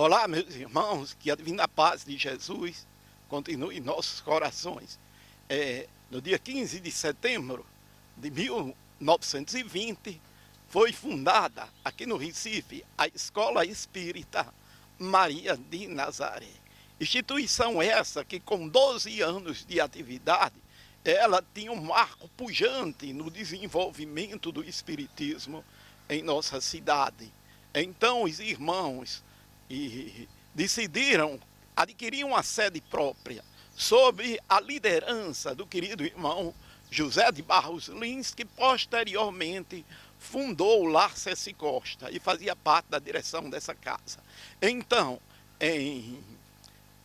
Olá, meus irmãos, que a divina paz de Jesus continue em nossos corações. No dia 15 de setembro de 1920, foi fundada aqui no Recife a Escola Espírita Maria de Nazaré. Instituição essa que, com 12 anos de atividade, ela tinha um marco pujante no desenvolvimento do espiritismo em nossa cidade. Então, os irmãos decidiram adquirir uma sede própria sob a liderança do querido irmão José de Barros Lins, que posteriormente fundou o Lar Ceci Costa e fazia parte da direção dessa casa. Então, em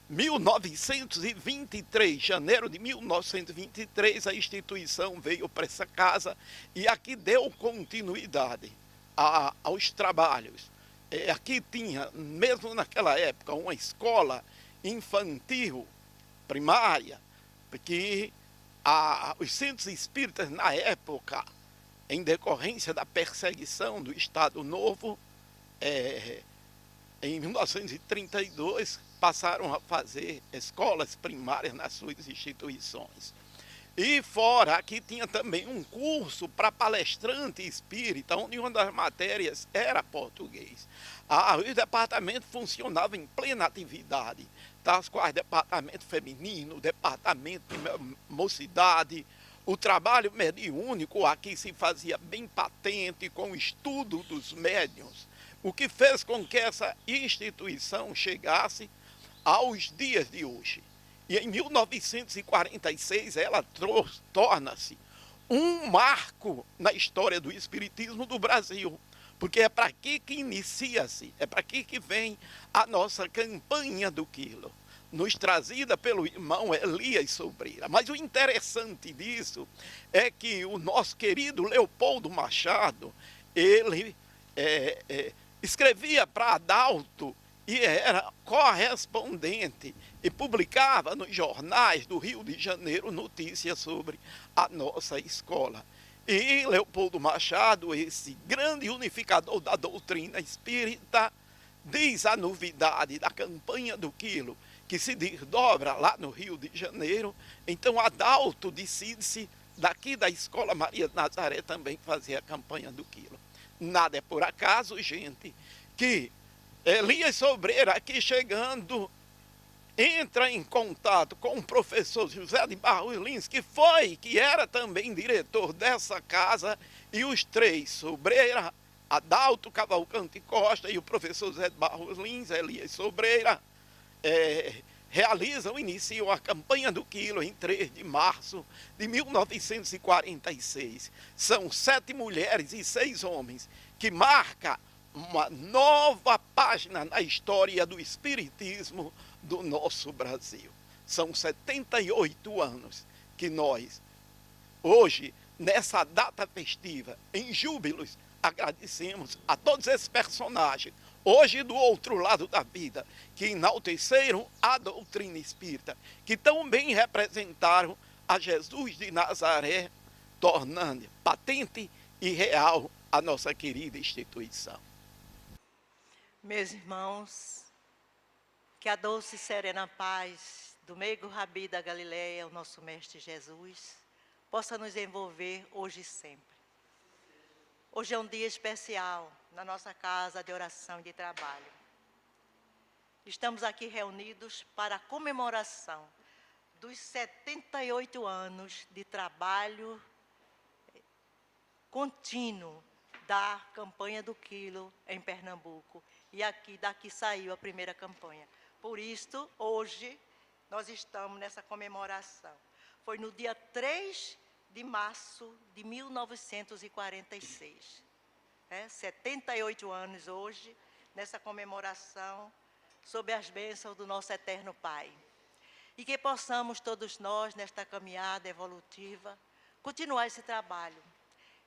1923, janeiro de 1923, a instituição veio para essa casa e aqui deu continuidade aos trabalhos. Aqui tinha, mesmo naquela época, uma escola infantil primária, porque os centros espíritas, na época, em decorrência da perseguição do Estado Novo, em 1932, passaram a fazer escolas primárias nas suas instituições. E fora, aqui tinha também um curso para palestrante espírita, onde uma das matérias era português. Os departamentos funcionavam em plena atividade, das quais departamento feminino, departamento de mocidade. O trabalho mediúnico aqui se fazia bem patente, com o estudo dos médiuns, o que fez com que essa instituição chegasse aos dias de hoje. E em 1946 ela torna-se um marco na história do espiritismo do Brasil, porque é para aqui que inicia-se, é para aqui que vem a nossa campanha do quilo, nos trazida pelo irmão Elias Sobreira. Mas o interessante disso é que o nosso querido Leopoldo Machado, ele escrevia para Adalto e era correspondente e publicava nos jornais do Rio de Janeiro notícias sobre a nossa escola. E Leopoldo Machado, esse grande unificador da doutrina espírita, diz a novidade da campanha do quilo, que se desdobra lá no Rio de Janeiro. Então Adalto decide-se, daqui da Escola Maria de Nazaré, também fazer a campanha do quilo. Nada é por acaso, gente, que Elias Sobreira, aqui chegando, entra em contato com o professor José de Barros Lins, que era também diretor dessa casa, e os três, Sobreira, Adalto Cavalcante Costa e o professor José de Barros Lins, Elias Sobreira, iniciam a campanha do quilo em 3 de março de 1946. São 7 mulheres e 6 homens, que marca uma nova página na história do espiritismo do nosso Brasil. São 78 anos que nós, hoje, nessa data festiva, em júbilos, agradecemos a todos esses personagens, hoje do outro lado da vida, que enalteceram a doutrina espírita, que também representaram a Jesus de Nazaré, tornando patente e real a nossa querida instituição. Meus irmãos, que a doce e serena paz do meigo Rabi da Galileia, o nosso Mestre Jesus, possa nos envolver hoje e sempre. Hoje é um dia especial na nossa casa de oração e de trabalho. Estamos aqui reunidos para a comemoração dos 78 anos de trabalho contínuo da campanha do quilo em Pernambuco. E daqui saiu a primeira campanha. Por isso, hoje, nós estamos nessa comemoração. Foi no dia 3 de março de 1946. 78 anos hoje, nessa comemoração, sob as bênçãos do nosso eterno Pai. E que possamos todos nós, nesta caminhada evolutiva, continuar esse trabalho,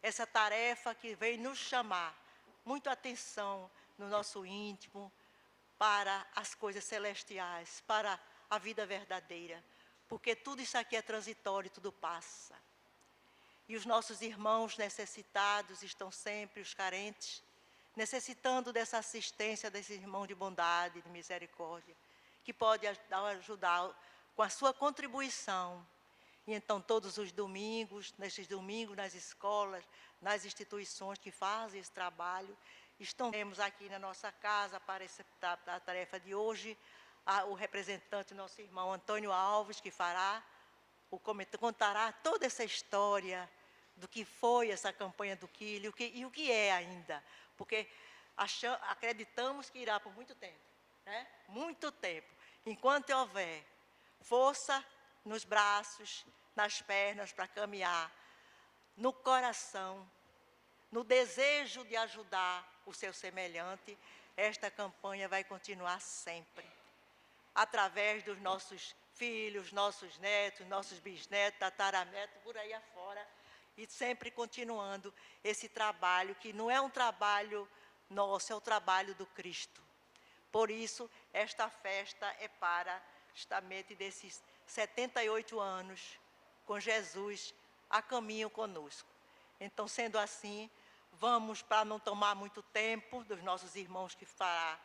essa tarefa que vem nos chamar muito atenção no nosso íntimo, para as coisas celestiais, para a vida verdadeira, porque tudo isso aqui é transitório, tudo passa. E os nossos irmãos necessitados estão sempre, os carentes, necessitando dessa assistência desses irmãos de bondade, de misericórdia, que pode ajudar com a sua contribuição. E então, todos os domingos, nesses domingos, nas escolas, nas instituições que fazem esse trabalho, estamos aqui na nossa casa para executar a tarefa de hoje, o representante, nosso irmão Antônio Alves, que contará toda essa história do que foi essa campanha do quilo e o que é ainda, porque acreditamos que irá por muito tempo, né? Muito tempo. Enquanto houver força nos braços, nas pernas para caminhar, no coração, no desejo de ajudar o seu semelhante, esta campanha vai continuar sempre, através dos nossos filhos, nossos netos, nossos bisnetos, tataranetos, por aí afora, e sempre continuando esse trabalho, que não é um trabalho nosso, é o trabalho do Cristo. Por isso, esta festa é para justamente desses 78 anos com Jesus a caminho conosco. Então, sendo assim, vamos, para não tomar muito tempo dos nossos irmãos que fará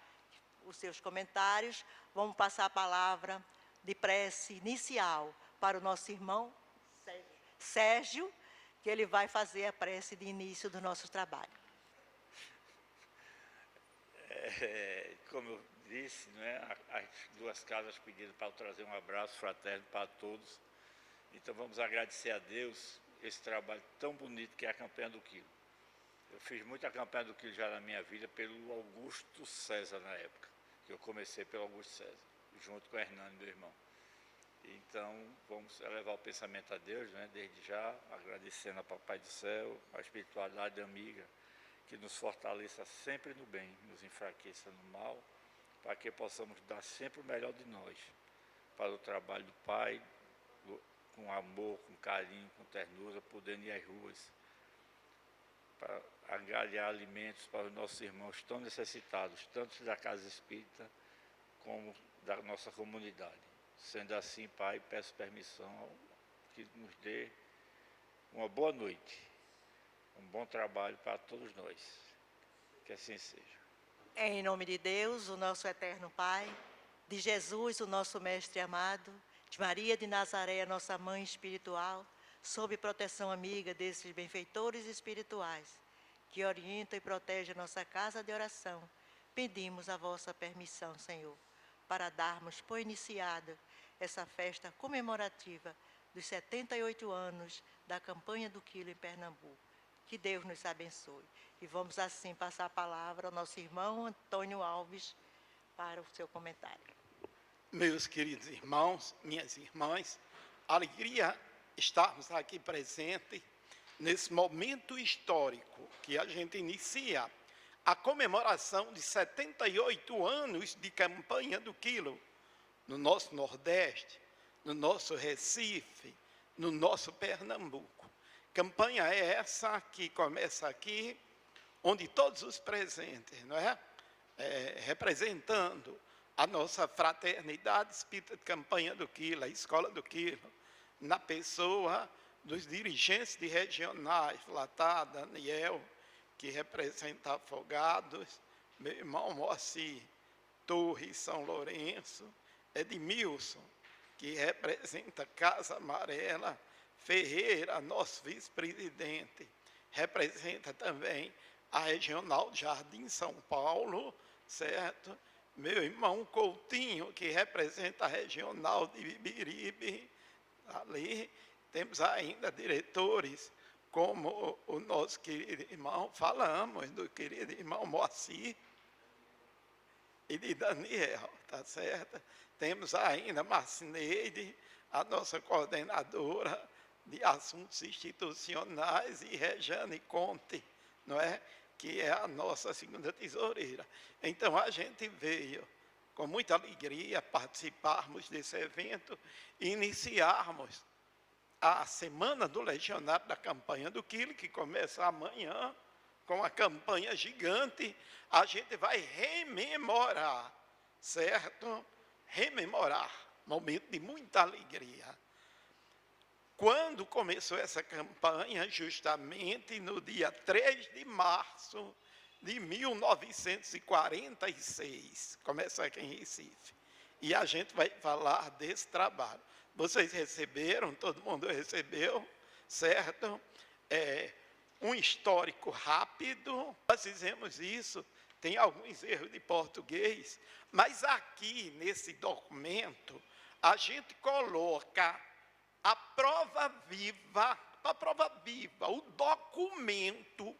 os seus comentários, vamos passar a palavra de prece inicial para o nosso irmão Sérgio, que ele vai fazer a prece de início do nosso trabalho. Como eu disse, né, as duas casas pediram para eu trazer um abraço fraterno para todos. Então vamos agradecer a Deus esse trabalho tão bonito que é a campanha do quilo. Eu fiz muita campanha do quilo já na minha vida pelo Augusto César na época, que eu comecei pelo Augusto César, junto com o Hernani, meu irmão. Então vamos elevar o pensamento a Deus, né, desde já, agradecendo ao Papai do Céu, a espiritualidade amiga, que nos fortaleça sempre no bem, nos enfraqueça no mal, para que possamos dar sempre o melhor de nós, para o trabalho do Pai, com amor, com carinho, com ternura, podendo ir às ruas, para angariar alimentos para os nossos irmãos tão necessitados, tanto da Casa Espírita como da nossa comunidade. Sendo assim, Pai, peço permissão que nos dê uma boa noite, um bom trabalho para todos nós. Que assim seja. Em nome de Deus, o nosso eterno Pai, de Jesus, o nosso Mestre amado, de Maria de Nazaré, a nossa Mãe espiritual, sob proteção amiga desses benfeitores espirituais, que orientam e protegem a nossa casa de oração, pedimos a vossa permissão, Senhor, para darmos por iniciada essa festa comemorativa dos 78 anos da campanha do quilo em Pernambuco. Que Deus nos abençoe. E vamos assim passar a palavra ao nosso irmão Antônio Alves para o seu comentário. Meus queridos irmãos, minhas irmãs, alegria estarmos aqui presentes nesse momento histórico que a gente inicia a comemoração de 78 anos de campanha do quilo no nosso Nordeste, no nosso Recife, no nosso Pernambuco. Campanha é essa que começa aqui, onde todos os presentes, não é? Representando a nossa fraternidade espírita de campanha do quilo, a escola do quilo, na pessoa dos dirigentes de regionais, Latá, Daniel, que representa Afogados, meu irmão Moacir Torres, São Lourenço, Edmilson, que representa Casa Amarela, Ferreira, nosso vice-presidente, representa também a Regional Jardim São Paulo, certo? Meu irmão Coutinho, que representa a Regional de Bibiribe, ali temos ainda diretores, como o nosso querido irmão, falamos do querido irmão Moacir e de Daniel, tá certo? Temos ainda Marcineide, a nossa coordenadora de assuntos institucionais, e Rejane Conte, não é? Que é a nossa segunda tesoureira. Então, a gente veio com muita alegria participarmos desse evento e iniciarmos a Semana do Legionário da Campanha do Quilo, que começa amanhã, com a campanha gigante. A gente vai rememorar, certo? Rememorar, momento de muita alegria. Quando começou essa campanha, justamente no dia 3 de março de 1946. Começa aqui em Recife. E a gente vai falar desse trabalho. Vocês receberam, todo mundo recebeu, certo? Um histórico rápido. Nós fizemos isso, tem alguns erros de português, mas aqui nesse documento, a gente coloca a prova viva, o documento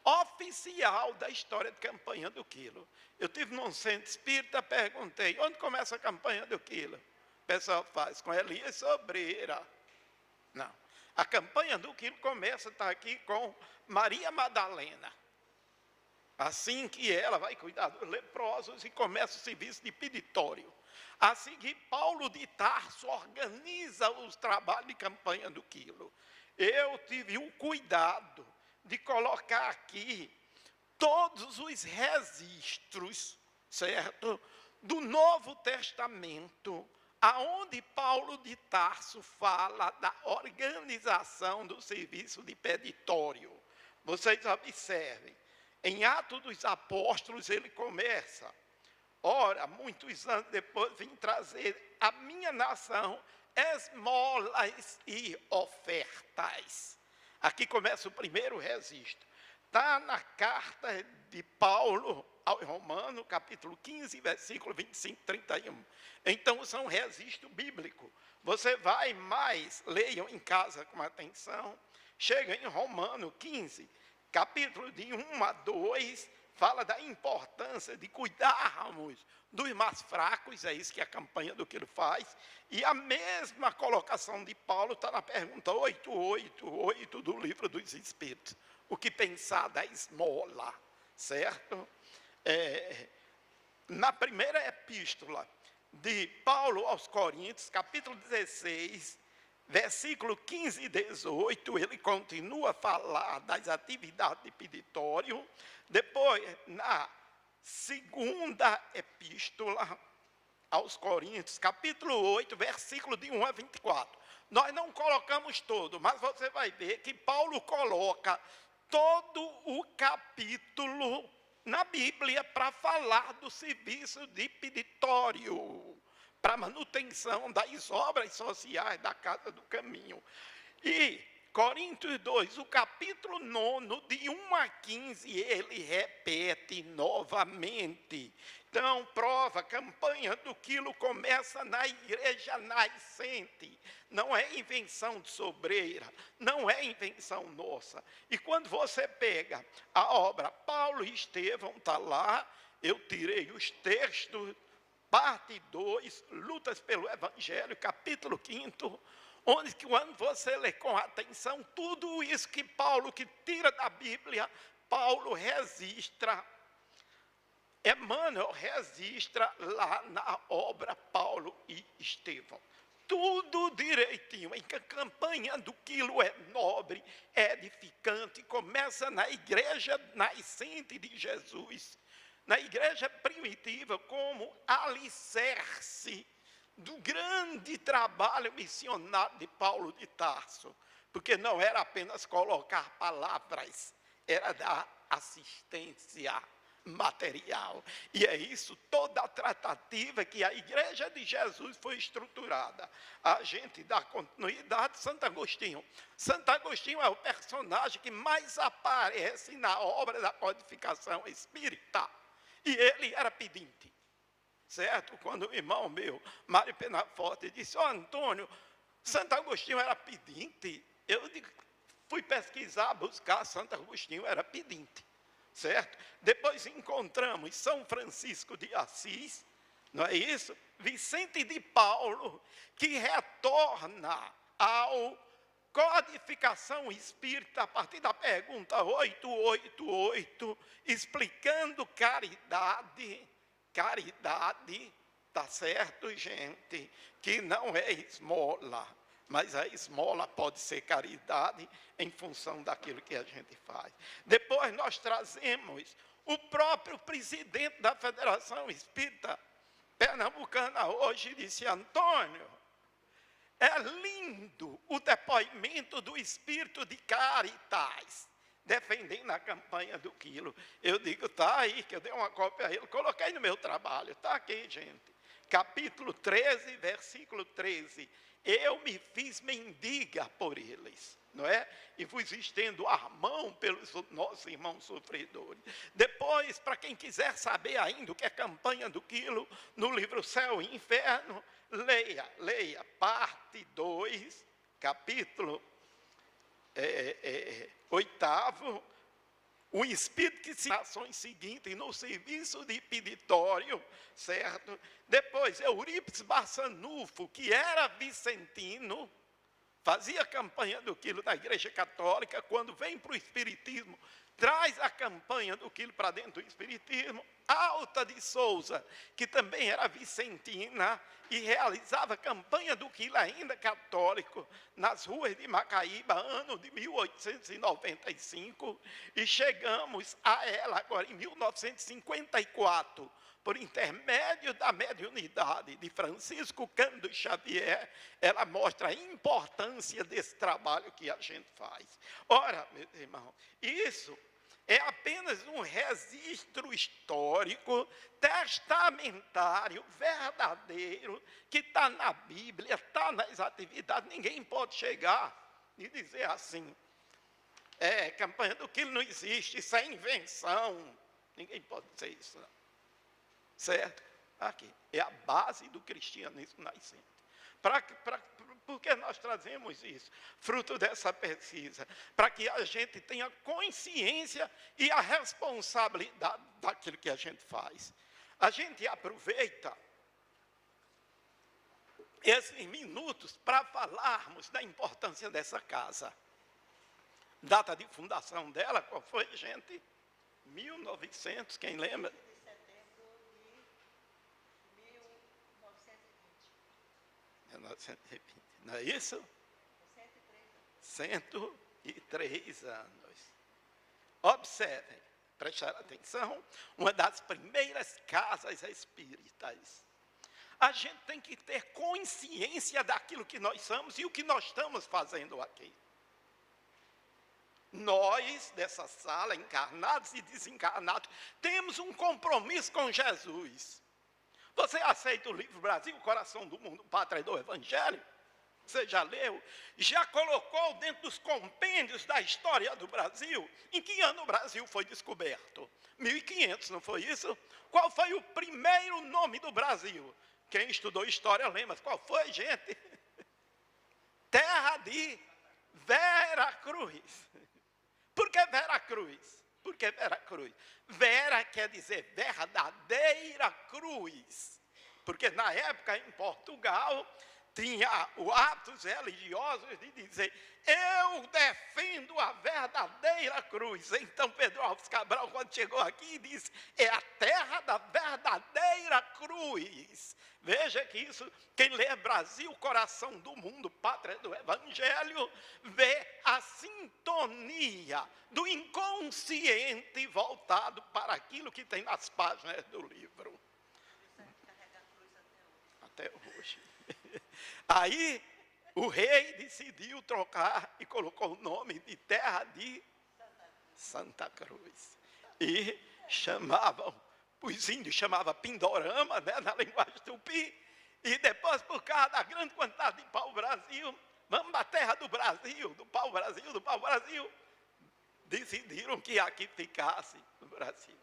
oficial da história de campanha do quilo. Eu tive num centro espírita, perguntei, onde começa a campanha do quilo? O pessoal faz com Elias Sobreira. Não, a campanha do quilo começa, está aqui com Maria Madalena. Assim que ela vai cuidar dos leprosos e começa o serviço de peditório. Assim que Paulo de Tarso organiza os trabalhos de campanha do quilo. Eu tive o cuidado de colocar aqui todos os registros, certo? Do Novo Testamento, aonde Paulo de Tarso fala da organização do serviço de peditório. Vocês observem, em Atos dos Apóstolos ele começa, ora, muitos anos depois vim trazer à minha nação esmolas e ofertas. Aqui começa o primeiro registro. Está na carta de Paulo aos Romanos, capítulo 15, versículo 25, 31. Então, são registro bíblico. Você vai mais, leiam em casa com atenção. Chega em Romanos 15, capítulo de 1 a 2, fala da importância de cuidarmos dos mais fracos, é isso que a campanha do que ele faz. E a mesma colocação de Paulo está na pergunta 888 do livro dos Espíritos. O que pensar da esmola, certo? Na primeira epístola de Paulo aos Coríntios, capítulo 16, versículo 15 e 18, ele continua a falar das atividades de peditório. Depois, na segunda epístola aos Coríntios, capítulo 8, versículo de 1 a 24. Nós não colocamos todo, mas você vai ver que Paulo coloca todo o capítulo na Bíblia para falar do serviço de peditório, para manutenção das obras sociais da Casa do Caminho. E Coríntios 2, o capítulo 9, de 1 a 15, ele repete novamente. Então, prova, campanha do quilo começa na igreja nascente. Não é invenção de Sobreira, não é invenção nossa. E quando você pega a obra Paulo e Estevão, está lá, eu tirei os textos, parte 2, Lutas pelo Evangelho, capítulo 5, onde quando você lê com atenção, tudo isso que Paulo, que tira da Bíblia, Paulo registra, Emmanuel registra lá na obra Paulo e Estevão. Tudo direitinho, em que a campanha do quilo é nobre, é edificante, começa na igreja nascente de Jesus, na igreja primitiva, como alicerce do grande trabalho missionário de Paulo de Tarso, porque não era apenas colocar palavras, era dar assistência material. E é isso, toda a tratativa que a igreja de Jesus foi estruturada. A gente dá continuidade a Santo Agostinho. Santo Agostinho é o personagem que mais aparece na obra da codificação espírita. E ele era pedinte. Certo? Quando o irmão meu, Mário Penaforte, disse, Antônio, Santo Agostinho era pedinte. Eu fui pesquisar, buscar, Santo Agostinho era pedinte. Certo? Depois encontramos São Francisco de Assis, não é isso? Vicente de Paulo, que retorna ao codificação espírita a partir da pergunta 888, explicando caridade, tá certo, gente? Que não é esmola, mas a esmola pode ser caridade em função daquilo que a gente faz. Depois nós trazemos o próprio presidente da Federação Espírita Pernambucana hoje, disse, Antônio, é lindo o depoimento do espírito de Caritas. defendendo a campanha do quilo. Eu digo, tá aí, que eu dei uma cópia a ele, coloquei no meu trabalho, tá aqui, gente. Capítulo 13, versículo 13. Eu me fiz mendiga por eles, não é? E vos estendo a mão pelos nossos irmãos sofredores. Depois, para quem quiser saber ainda o que é campanha do quilo, no livro Céu e Inferno, leia, parte 2, capítulo 8º, o espírito que se ações seguintes no serviço de peditório, certo? Depois, Eurípides Barçanufo, que era vicentino, fazia campanha do quilo da Igreja Católica, quando vem para o Espiritismo, traz a campanha do quilo para dentro do Espiritismo. Alta de Souza, que também era vicentina e realizava campanha do quilo ainda católico nas ruas de Macaíba, ano de 1895, e chegamos a ela agora em 1954, por intermédio da mediunidade de Francisco Cândido Xavier. Ela mostra a importância desse trabalho que a gente faz. Ora, meus irmãos, isso é apenas um registro histórico, testamentário, verdadeiro, que está na Bíblia, está nas atividades. Ninguém pode chegar e dizer assim, campanha do quilo não existe, isso é invenção. Ninguém pode dizer isso, não. Certo? Aqui, é a base do cristianismo nascente. Por que nós trazemos isso? Fruto dessa pesquisa, para que a gente tenha consciência e a responsabilidade daquilo que a gente faz. A gente aproveita esses minutos para falarmos da importância dessa casa. Data de fundação dela, qual foi, gente? 1900, quem lembra? Não é isso? 103 anos. Observem, prestar atenção, uma das primeiras casas espíritas. A gente tem que ter consciência daquilo que nós somos e o que nós estamos fazendo aqui. Nós, dessa sala, encarnados e desencarnados, temos um compromisso com Jesus. Você aceita o livro Brasil, o coração do mundo, pátria do Evangelho? Você já leu? Já colocou dentro dos compêndios da história do Brasil? Em que ano o Brasil foi descoberto? 1500, não foi isso? Qual foi o primeiro nome do Brasil? Quem estudou história lembra. Qual foi, gente? Terra de Veracruz. Por que Veracruz? Por que Veracruz? Vera quer dizer verdadeira cruz. Porque na época em Portugal tinha os atos religiosos de dizer: eu defendo a verdadeira cruz. Então Pedro Alves Cabral, quando chegou aqui, disse: é a terra da verdadeira cruz. Veja que isso, quem lê Brasil, coração do mundo, pátria do Evangelho, vê a sintonia do inconsciente voltado para aquilo que tem nas páginas do livro. Até hoje. Aí o rei decidiu trocar e colocou o nome de Terra de Santa Cruz. E chamavam, os índios chamavam Pindorama, né, na linguagem tupi, e depois, por causa da grande quantidade de pau-brasil, vamos para a terra do Brasil, do pau-brasil, decidiram que aqui ficasse no Brasil.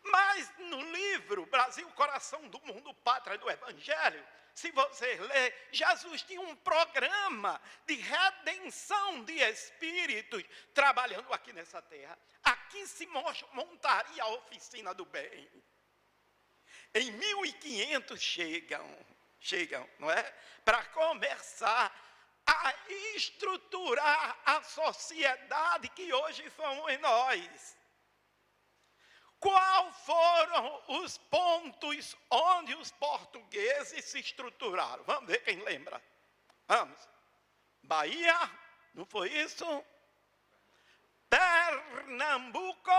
Mas no livro Brasil, coração do mundo, pátria do Evangelho, se você ler, Jesus tinha um programa de redenção de espíritos trabalhando aqui nessa terra. Aqui se montaria a oficina do bem. Em 1500 chegam, não é? Para começar a estruturar a sociedade que hoje somos nós. Quais foram os pontos onde os portugueses se estruturaram? Vamos ver quem lembra. Vamos. Bahia, não foi isso? Pernambuco,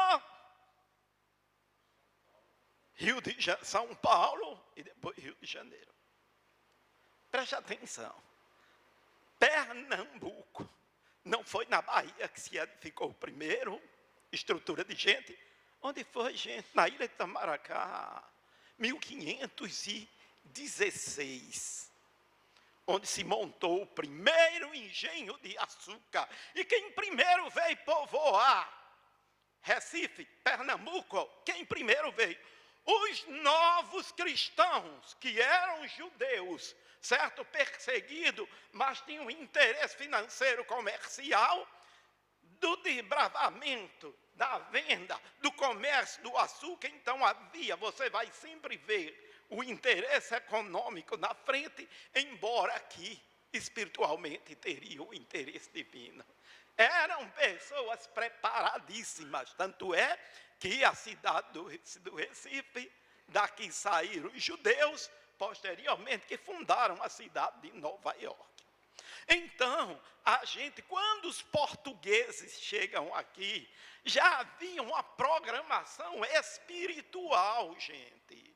São Paulo e depois Rio de Janeiro. Preste atenção. Pernambuco não foi na Bahia que se edificou primeiro. estrutura de gente. Onde foi, gente? Na ilha de Itamaracá, 1516, onde se montou o primeiro engenho de açúcar. E quem primeiro veio povoar Recife, Pernambuco, quem primeiro veio? Os novos cristãos, que eram judeus, certo? Perseguidos, mas tinham interesse financeiro, comercial, do desbravamento, da venda, do comércio, do açúcar. Então havia, você vai sempre ver o interesse econômico na frente, embora aqui, espiritualmente, teria o interesse divino. Eram pessoas preparadíssimas, tanto é que a cidade do Recife, daqui saíram os judeus, posteriormente que fundaram a cidade de Nova York. Então, a gente, quando os portugueses chegam aqui, já havia uma programação espiritual, gente.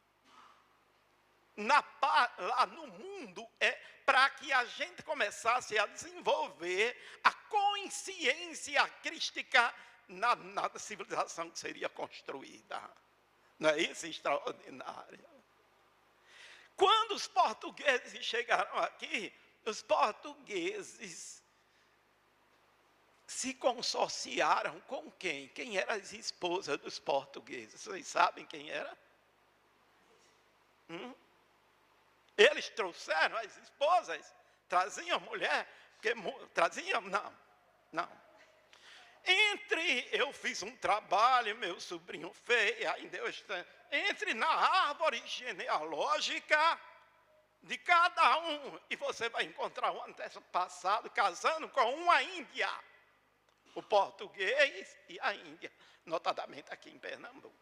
Lá no mundo, para que a gente começasse a desenvolver a consciência crística na civilização que seria construída. Não é isso extraordinário? Quando os portugueses chegaram aqui, os portugueses se consorciaram com quem? Quem eram as esposas dos portugueses? Vocês sabem quem era? Eles trouxeram as esposas, traziam mulher, traziam, não. Eu fiz um trabalho, meu sobrinho fez, ainda eu estou, entre na árvore genealógica de cada um, e você vai encontrar um antepassado casando com uma índia, o português e a Índia, notadamente aqui em Pernambuco.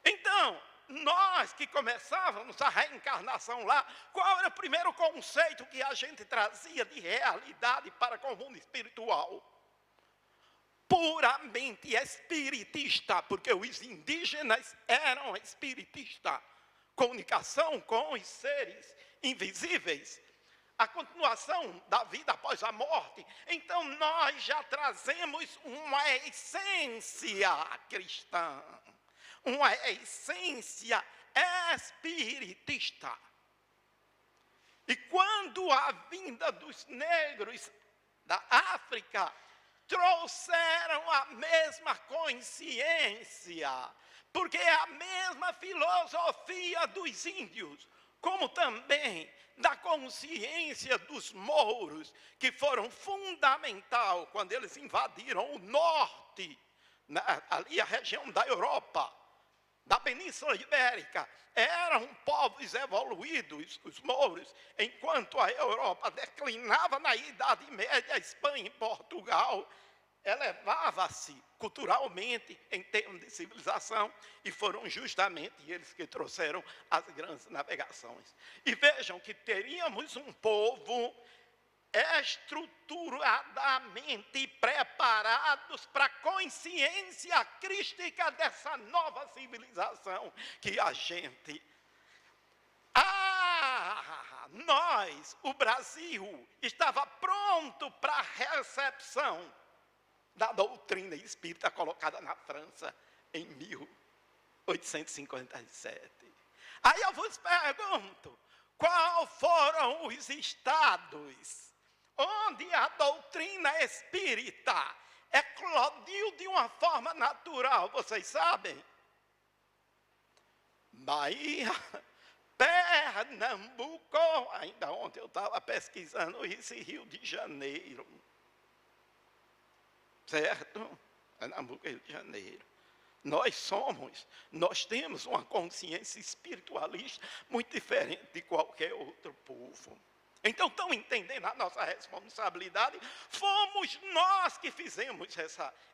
Então, nós que começávamos a reencarnação lá, qual era o primeiro conceito que a gente trazia de realidade para com o mundo espiritual? Puramente espiritista, porque os indígenas eram espiritistas. Comunicação com os seres invisíveis, a continuação da vida após a morte. Então nós já trazemos uma essência cristã, uma essência espiritista. E quando a vinda dos negros da África trouxeram a mesma consciência, porque é a mesma filosofia dos índios, como também da consciência dos mouros, que foram fundamental quando eles invadiram o norte, ali a região da Europa, da Península Ibérica. Eram povos evoluídos, os mouros, enquanto a Europa declinava na Idade Média, a Espanha e Portugal elevava-se culturalmente em termos de civilização, e foram justamente eles que trouxeram as grandes navegações. E vejam que teríamos um povo estruturadamente preparados para a consciência crística dessa nova civilização que a gente... nós, o Brasil, estava pronto para a recepção da doutrina espírita colocada na França em 1857. Aí eu vos pergunto, quais foram os estados onde a doutrina espírita eclodiu de uma forma natural? Vocês sabem? Bahia, Pernambuco, ainda ontem eu estava pesquisando isso, Rio de Janeiro. Certo? Pernambuco, Rio de Janeiro. Nós temos uma consciência espiritualista muito diferente de qualquer outro povo. Então, estão entendendo a nossa responsabilidade? Fomos nós que fizemos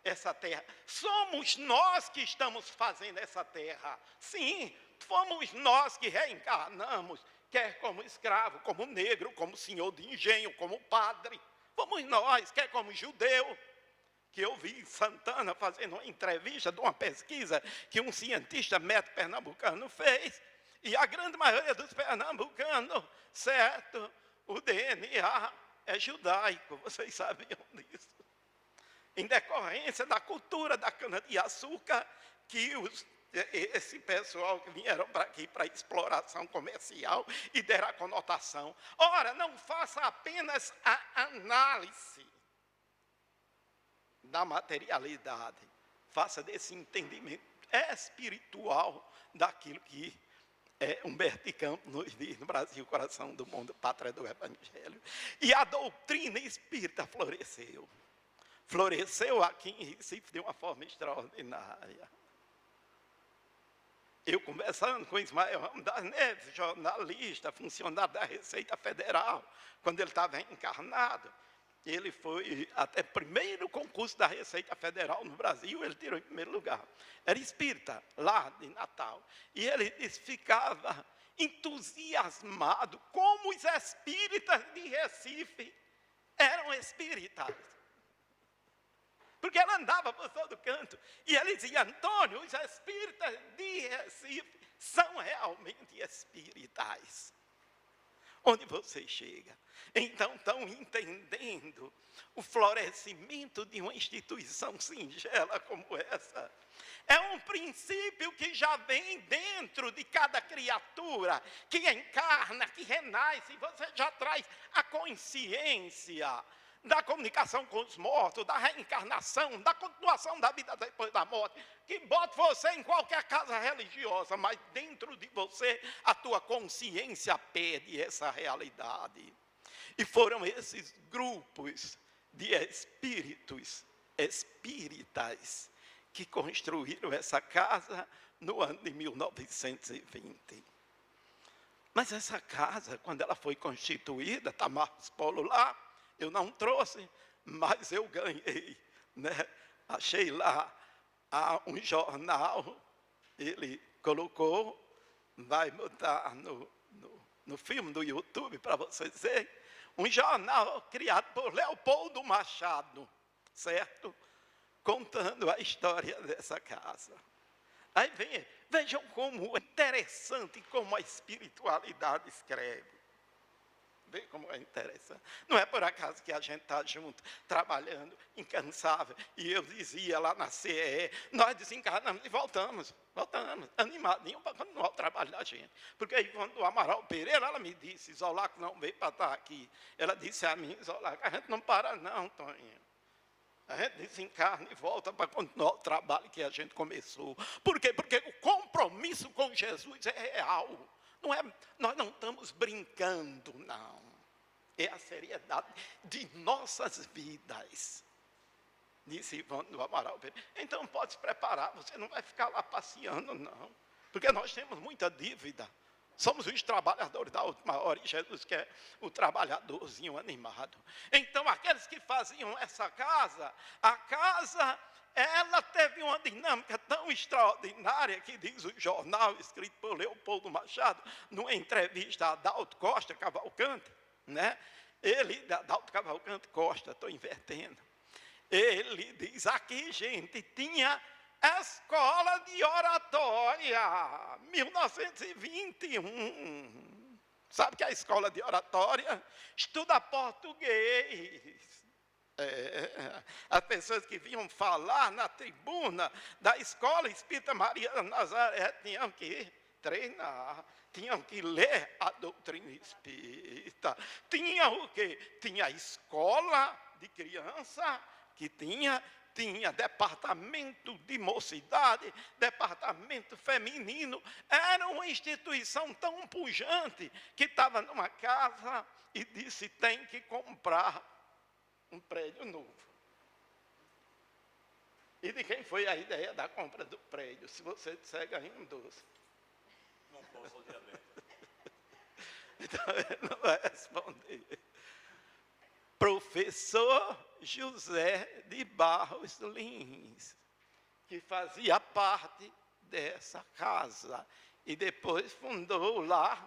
essa terra. Somos nós que estamos fazendo essa terra. Sim, fomos nós que reencarnamos, quer como escravo, como negro, como senhor de engenho, como padre. Fomos nós, quer como judeu. Que eu vi Santana fazendo uma entrevista de uma pesquisa que um cientista médico pernambucano fez, e a grande maioria dos pernambucanos, certo, o DNA é judaico, vocês sabiam disso. em decorrência da cultura da cana-de-açúcar, que esse pessoal que vieram para aqui para exploração comercial e deram a conotação. Ora, não faça apenas a análise da materialidade, faça desse entendimento espiritual daquilo que Humberto de Campos nos diz no Brasil, coração do mundo, pátria do Evangelho. E a doutrina espírita floresceu. Floresceu aqui em Recife de uma forma extraordinária. Eu conversando com Ismael Ramos das Neves, jornalista, funcionário da Receita Federal, quando ele estava encarnado, ele foi até primeiro concurso da Receita Federal no Brasil, ele tirou em primeiro lugar. Era espírita, lá de Natal. E ele ficava entusiasmado como os espíritas de Recife eram espíritas. Porque ela andava por todo canto. E ele dizia, Antônio, os espíritas de Recife são realmente espiritais. Onde você chega. Então estão entendendo o florescimento de uma instituição singela como essa. É um princípio que já vem dentro de cada criatura, que encarna, que renasce, e você já traz a consciência da comunicação com os mortos, da reencarnação, da continuação da vida depois da morte, que bota você em qualquer casa religiosa, mas dentro de você a tua consciência pede essa realidade. E foram esses grupos de espíritos espíritas que construíram essa casa no ano de 1920. Mas essa casa, quando ela foi constituída, está Marcos Polo lá, eu não trouxe, mas eu ganhei, né? Achei lá um jornal, ele colocou, vai botar no filme do YouTube para vocês verem, um jornal criado por Leopoldo Machado, certo? Contando a história dessa casa. Aí vejam como é interessante como a espiritualidade escreve. Vê como é interessante. Não é por acaso que a gente está junto, trabalhando, incansável. E eu dizia lá na CEE, nós desencarnamos e voltamos, animadinho para continuar o trabalho da gente. Porque aí quando o Amaral Pereira, ela me disse, Zolaco não veio para estar aqui. Ela disse a mim, Zolaco, a gente não para não, Toninho. A gente desencarna e volta para continuar o trabalho que a gente começou. Por quê? Porque o compromisso com Jesus é real. Nós não estamos brincando, não. É a seriedade de nossas vidas. Disse Ivone do Amaral. Então pode se preparar, você não vai ficar lá passeando, não. Porque nós temos muita dívida. Somos os trabalhadores da última hora e Jesus que é o trabalhadorzinho animado. Então aqueles que faziam essa casa, a casa, ela teve uma dinâmica tão extraordinária que diz o jornal escrito por Leopoldo Machado, numa entrevista a Adalto Costa Cavalcante, né? Adalto Cavalcante Costa, estou invertendo. Ele diz, aqui, gente, tinha escola de oratória, 1921. Sabe que é a escola de oratória? Estuda português. As pessoas que vinham falar na tribuna da escola Espírita Maria Nazaré tinham que treinar, tinham que ler a doutrina espírita. Tinha o quê? Tinha escola de criança, que tinha departamento de mocidade, departamento feminino. Era uma instituição tão pujante que estava numa casa e disse, tem que comprar um prédio novo. E de quem foi a ideia da compra do prédio? Se você disser, ganha um doce. Não posso diabetes. Então ele não vai responder. Professor José de Barros Lins, que fazia parte dessa casa e depois fundou lá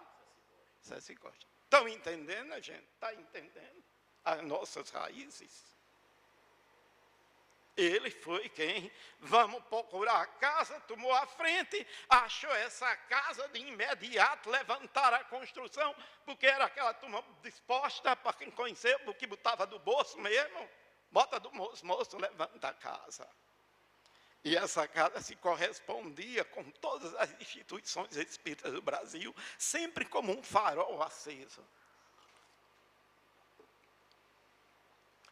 César Costa. Estão entendendo, gente? Está entendendo as nossas raízes? Ele foi quem, vamos procurar a casa, tomou a frente, achou essa casa de imediato, levantaram a construção, porque era aquela turma disposta para quem conheceu, porque botava do bolso mesmo, bota do moço, levanta a casa. E essa casa se correspondia com todas as instituições espíritas do Brasil, sempre como um farol aceso.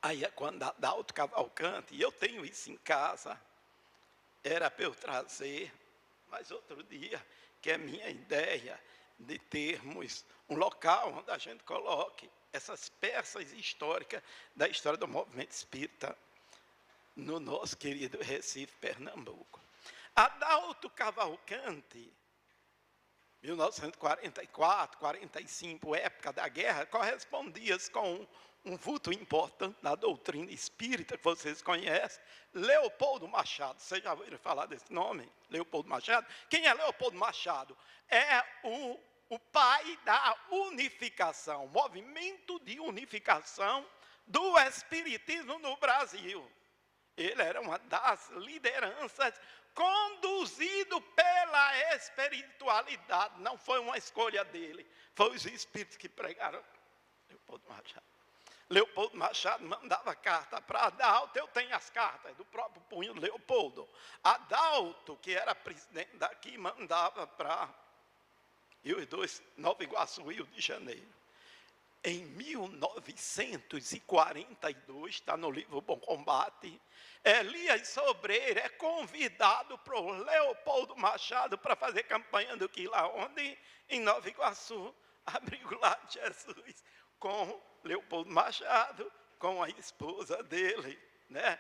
Aí é quando Adalto Cavalcante, e eu tenho isso em casa, era para eu trazer, mas outro dia, que é minha ideia de termos um local onde a gente coloque essas peças históricas da história do movimento espírita no nosso querido Recife, Pernambuco. Adalto Cavalcante, 1944, 45, época da guerra, correspondia com um vulto importante na doutrina espírita, que vocês conhecem, Leopoldo Machado. Vocês já ouviram falar desse nome? Leopoldo Machado? Quem é Leopoldo Machado? É o pai da unificação, movimento de unificação do espiritismo no Brasil. Ele era uma das lideranças, conduzido pela espiritualidade. Não foi uma escolha dele, foi os espíritos que pregaram Leopoldo Machado. Leopoldo Machado mandava carta para Adalto, eu tenho as cartas do próprio punho de Leopoldo. Adalto, que era presidente daqui, mandava para Nova Iguaçu, Rio de Janeiro. Em 1942, está no livro Bom Combate, Elias Sobreira é convidado para o Leopoldo Machado para fazer campanha do que lá onde? Em Nova Iguaçu, abrigo lá de Jesus, com Leopoldo Machado, com a esposa dele, né?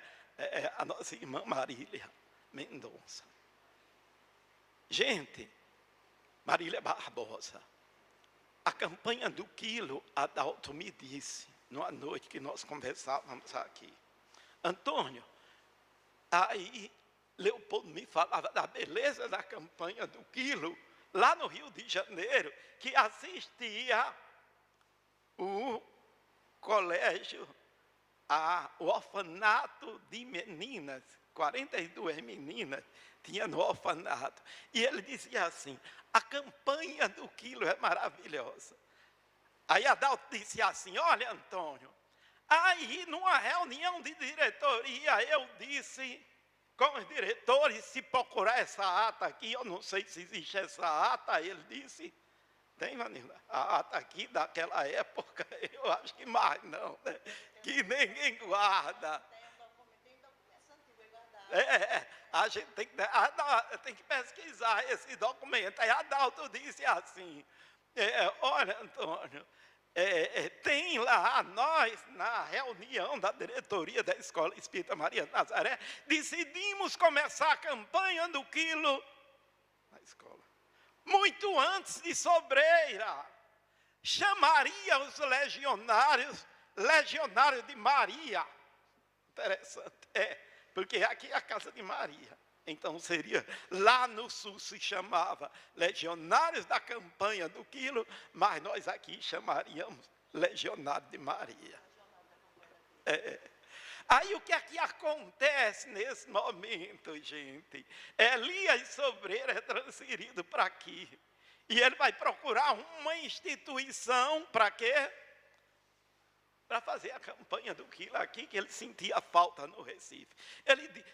A nossa irmã Marília Mendonça. Gente, Marília Barbosa, a campanha do quilo, Adalto me disse, numa noite que nós conversávamos aqui, Antônio, aí Leopoldo me falava da beleza da campanha do quilo, lá no Rio de Janeiro, que assistia o colégio, o orfanato de meninas, 42 meninas tinha no orfanato. E ele dizia assim, a campanha do quilo é maravilhosa. Aí Adalto disse assim, olha Antônio, aí numa reunião de diretoria eu disse com os diretores, se procurar essa ata aqui, eu não sei se existe essa ata, ele disse, tem, Manila? A ata aqui daquela época, eu acho que mais não, né? Que ninguém guarda. A gente tem que pesquisar esse documento. Aí Adalto disse assim, olha Antônio, tem lá, nós na reunião da diretoria da Escola Espírita Maria de Nazaré, decidimos começar a campanha do quilo na escola. Muito antes de Sobreira, chamaria os legionários de Maria. Interessante, porque aqui é a casa de Maria. Então seria, lá no sul se chamava Legionários da Campanha do Quilo, mas nós aqui chamaríamos Legionário de Maria. Aí o que é que acontece nesse momento, gente? Elias Sobreira é transferido para aqui. E ele vai procurar uma instituição para quê? Para fazer a campanha do quilo aqui, que ele sentia falta no Recife.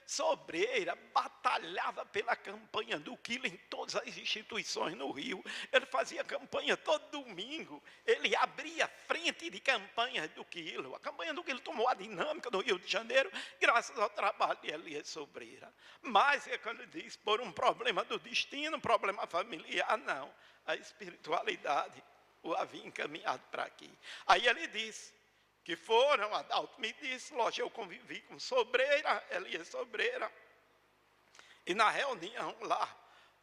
Sobreira batalhava pela campanha do quilo em todas as instituições no Rio. Ele fazia campanha todo domingo. Ele abria frente de campanhas do quilo. A campanha do quilo tomou a dinâmica do Rio de Janeiro, graças ao trabalho de Elias Sobreira. Mas, quando ele diz, por um problema do destino, um problema familiar, não. A espiritualidade o havia encaminhado para aqui. Aí ele diz, que foram, Adalto me disse, lógico, eu convivi com Sobreira, Elias Sobreira, e na reunião lá,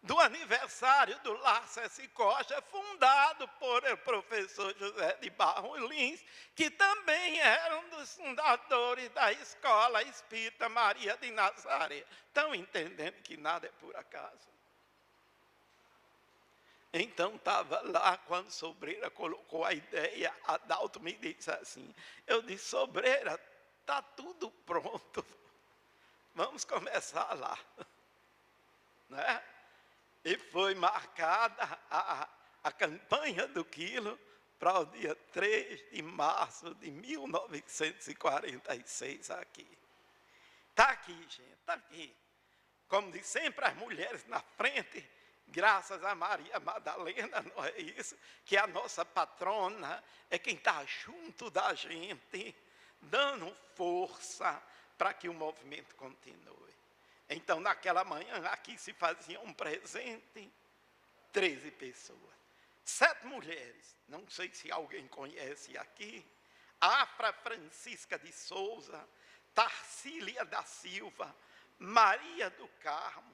do aniversário do Lar Ceci Costa, fundado por o professor José de Barros Lins, que também era um dos fundadores da Escola Espírita Maria de Nazaré. Estão entendendo que nada é por acaso? Então, estava lá, quando Sobreira colocou a ideia, Adalto me disse assim, eu disse, Sobreira, está tudo pronto, vamos começar lá. Né? E foi marcada a campanha do quilo para o dia 3 de março de 1946 aqui. Está aqui, gente, está aqui. Como diz sempre as mulheres na frente, graças a Maria Madalena, não é isso? Que é a nossa patrona, é quem está junto da gente, dando força para que o movimento continue. Então, naquela manhã, aqui se fazia um presente, 13 pessoas. 7 mulheres, não sei se alguém conhece aqui, Afra Francisca de Souza, Tarsília da Silva, Maria do Carmo,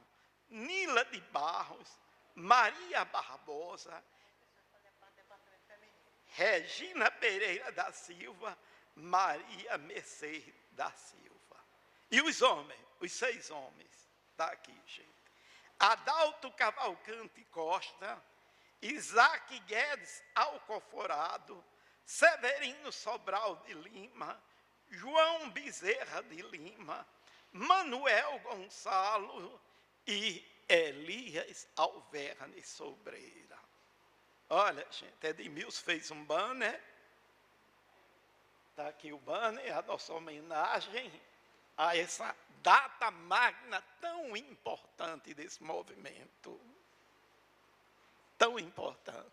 Nila de Barros, Maria Barbosa, Regina Pereira da Silva, Maria Mercedes da Silva. E os homens, os 6 homens, está aqui, gente. Adalto Cavalcante Costa, Isaac Guedes Alcoforado, Severino Sobral de Lima, João Bezerra de Lima, Manuel Gonçalo e Elias Alverne Sobreira. Olha, gente, Edmilson fez um banner. Está aqui o banner, a nossa homenagem a essa data magna tão importante desse movimento. Tão importante.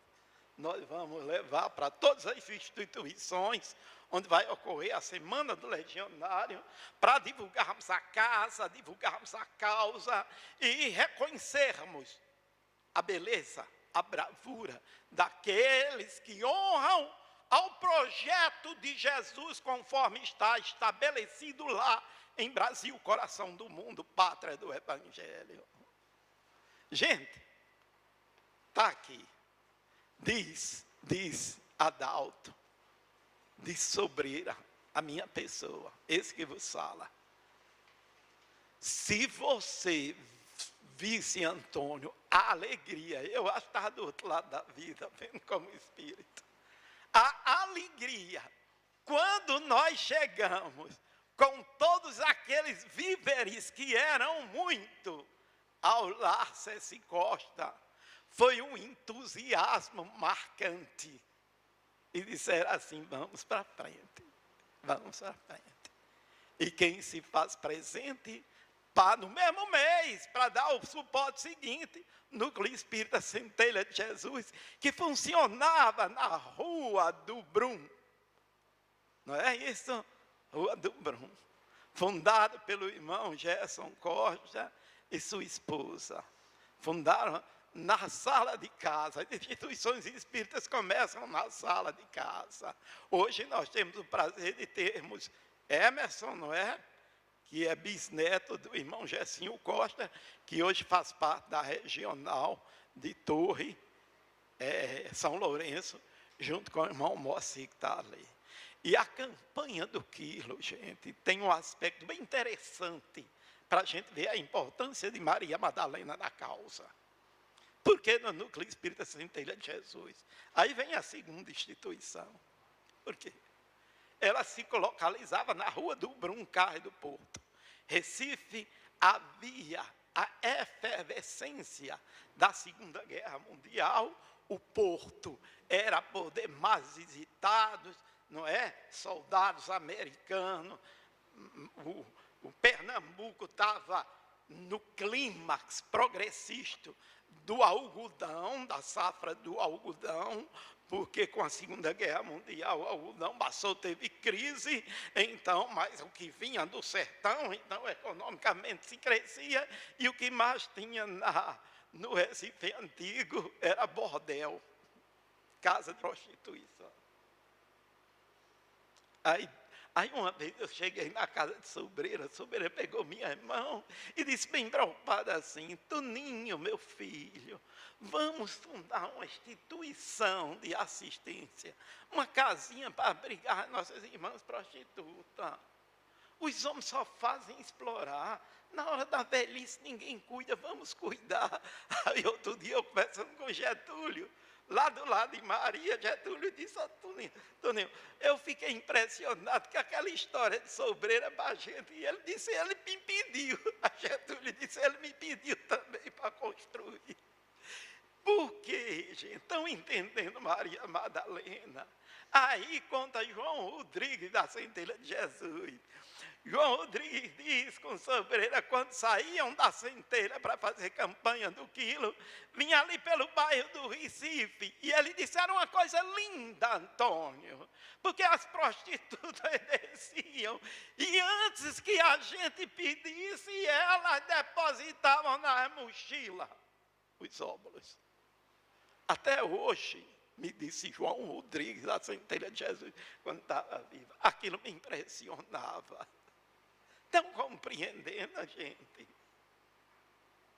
Nós vamos levar para todas as instituições onde vai ocorrer a Semana do Legionário, para divulgarmos a casa, divulgarmos a causa e reconhecermos a beleza, a bravura daqueles que honram ao projeto de Jesus conforme está estabelecido lá em Brasil, coração do mundo, pátria do Evangelho. Gente, está aqui. Diz Adalto, diz Sobreira, a minha pessoa, esse que vos fala. Se você visse, Antônio, a alegria, eu acho que estava do outro lado da vida, vendo como espírito. A alegria, quando nós chegamos com todos aqueles víveres que eram muito ao lar Ceci Costa, foi um entusiasmo marcante. E disseram assim, vamos para frente, vamos para frente. E quem se faz presente, no mesmo mês, para dar o suporte seguinte, Núcleo Espírita Centelha de Jesus, que funcionava na Rua do Brum. Não é isso? Rua do Brum. Fundado pelo irmão Gerson Costa e sua esposa. Fundaram na sala de casa. As instituições espíritas começam na sala de casa. Hoje nós temos o prazer de termos Emerson, não é? Que é bisneto do irmão Gessinho Costa, que hoje faz parte da regional de Torre, São Lourenço, junto com o irmão Moacir, que está ali. E a campanha do quilo, gente, tem um aspecto bem interessante para a gente ver a importância de Maria Madalena na causa. Porque no Núcleo Espírita Centelha de Jesus. Aí vem a segunda instituição. Por quê? Ela se localizava na Rua do Brum, Cais do Porto. Recife havia a efervescência da Segunda Guerra Mundial. O porto era por demais visitados, não é? Soldados americanos. O Pernambuco estava no clímax progressista do algodão, da safra do algodão, porque com a Segunda Guerra Mundial o algodão passou, teve crise, então, mas o que vinha do sertão, então economicamente se crescia, e o que mais tinha no Recife Antigo era bordel, casa de prostituição. Aí uma vez eu cheguei na casa de Sobreira pegou minha mão e disse bem preocupada assim, Toninho, meu filho, vamos fundar uma instituição de assistência, uma casinha para abrigar nossas irmãs prostitutas. Os homens só fazem explorar, na hora da velhice ninguém cuida, vamos cuidar. Aí outro dia eu conversando com Getúlio, lá do lado de Maria, Getúlio disse, Toninho, eu fiquei impressionado com aquela história de Sobreira para a gente. E ele disse, ele me pediu. A Getúlio disse, ele me pediu também para construir. Por quê, gente? Estão entendendo Maria Madalena? Aí conta João Rodrigues da Centelha de Jesus. João Rodrigues diz com sobreira, quando saíam da Centelha para fazer campanha do quilo, vinha ali pelo bairro do Recife, e ele disse, era uma coisa linda, Antônio, porque as prostitutas desciam, e antes que a gente pedisse, elas depositavam na mochila os óbolos. Até hoje, me disse João Rodrigues, da Centelha de Jesus, quando estava vivo, aquilo me impressionava. Estão compreendendo, gente?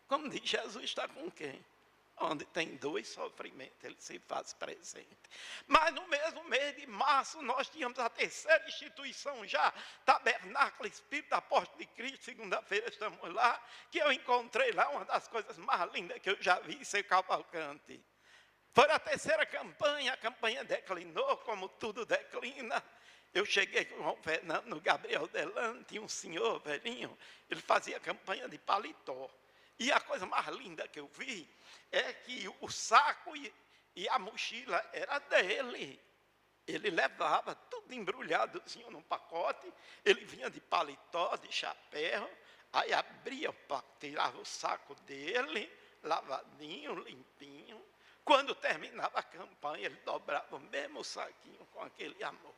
Como diz Jesus, está com quem? Onde tem dois sofrimentos, ele se faz presente. Mas no mesmo mês de março, nós tínhamos a terceira instituição já, Tabernáculo Espírito Apóstolo de Cristo, segunda-feira estamos lá, que eu encontrei lá uma das coisas mais lindas que eu já vi ser Cavalcante. Foi a terceira campanha, a campanha declinou, como tudo declina. Eu cheguei com o João Fernando, no Gabriel Delano, tinha um senhor velhinho, ele fazia campanha de paletó. E a coisa mais linda que eu vi é que o saco e a mochila era dele. Ele levava tudo embrulhadozinho num pacote, ele vinha de paletó, de chapéu, aí abria, tirava o saco dele, lavadinho, limpinho. Quando terminava a campanha, ele dobrava o mesmo saquinho com aquele amor.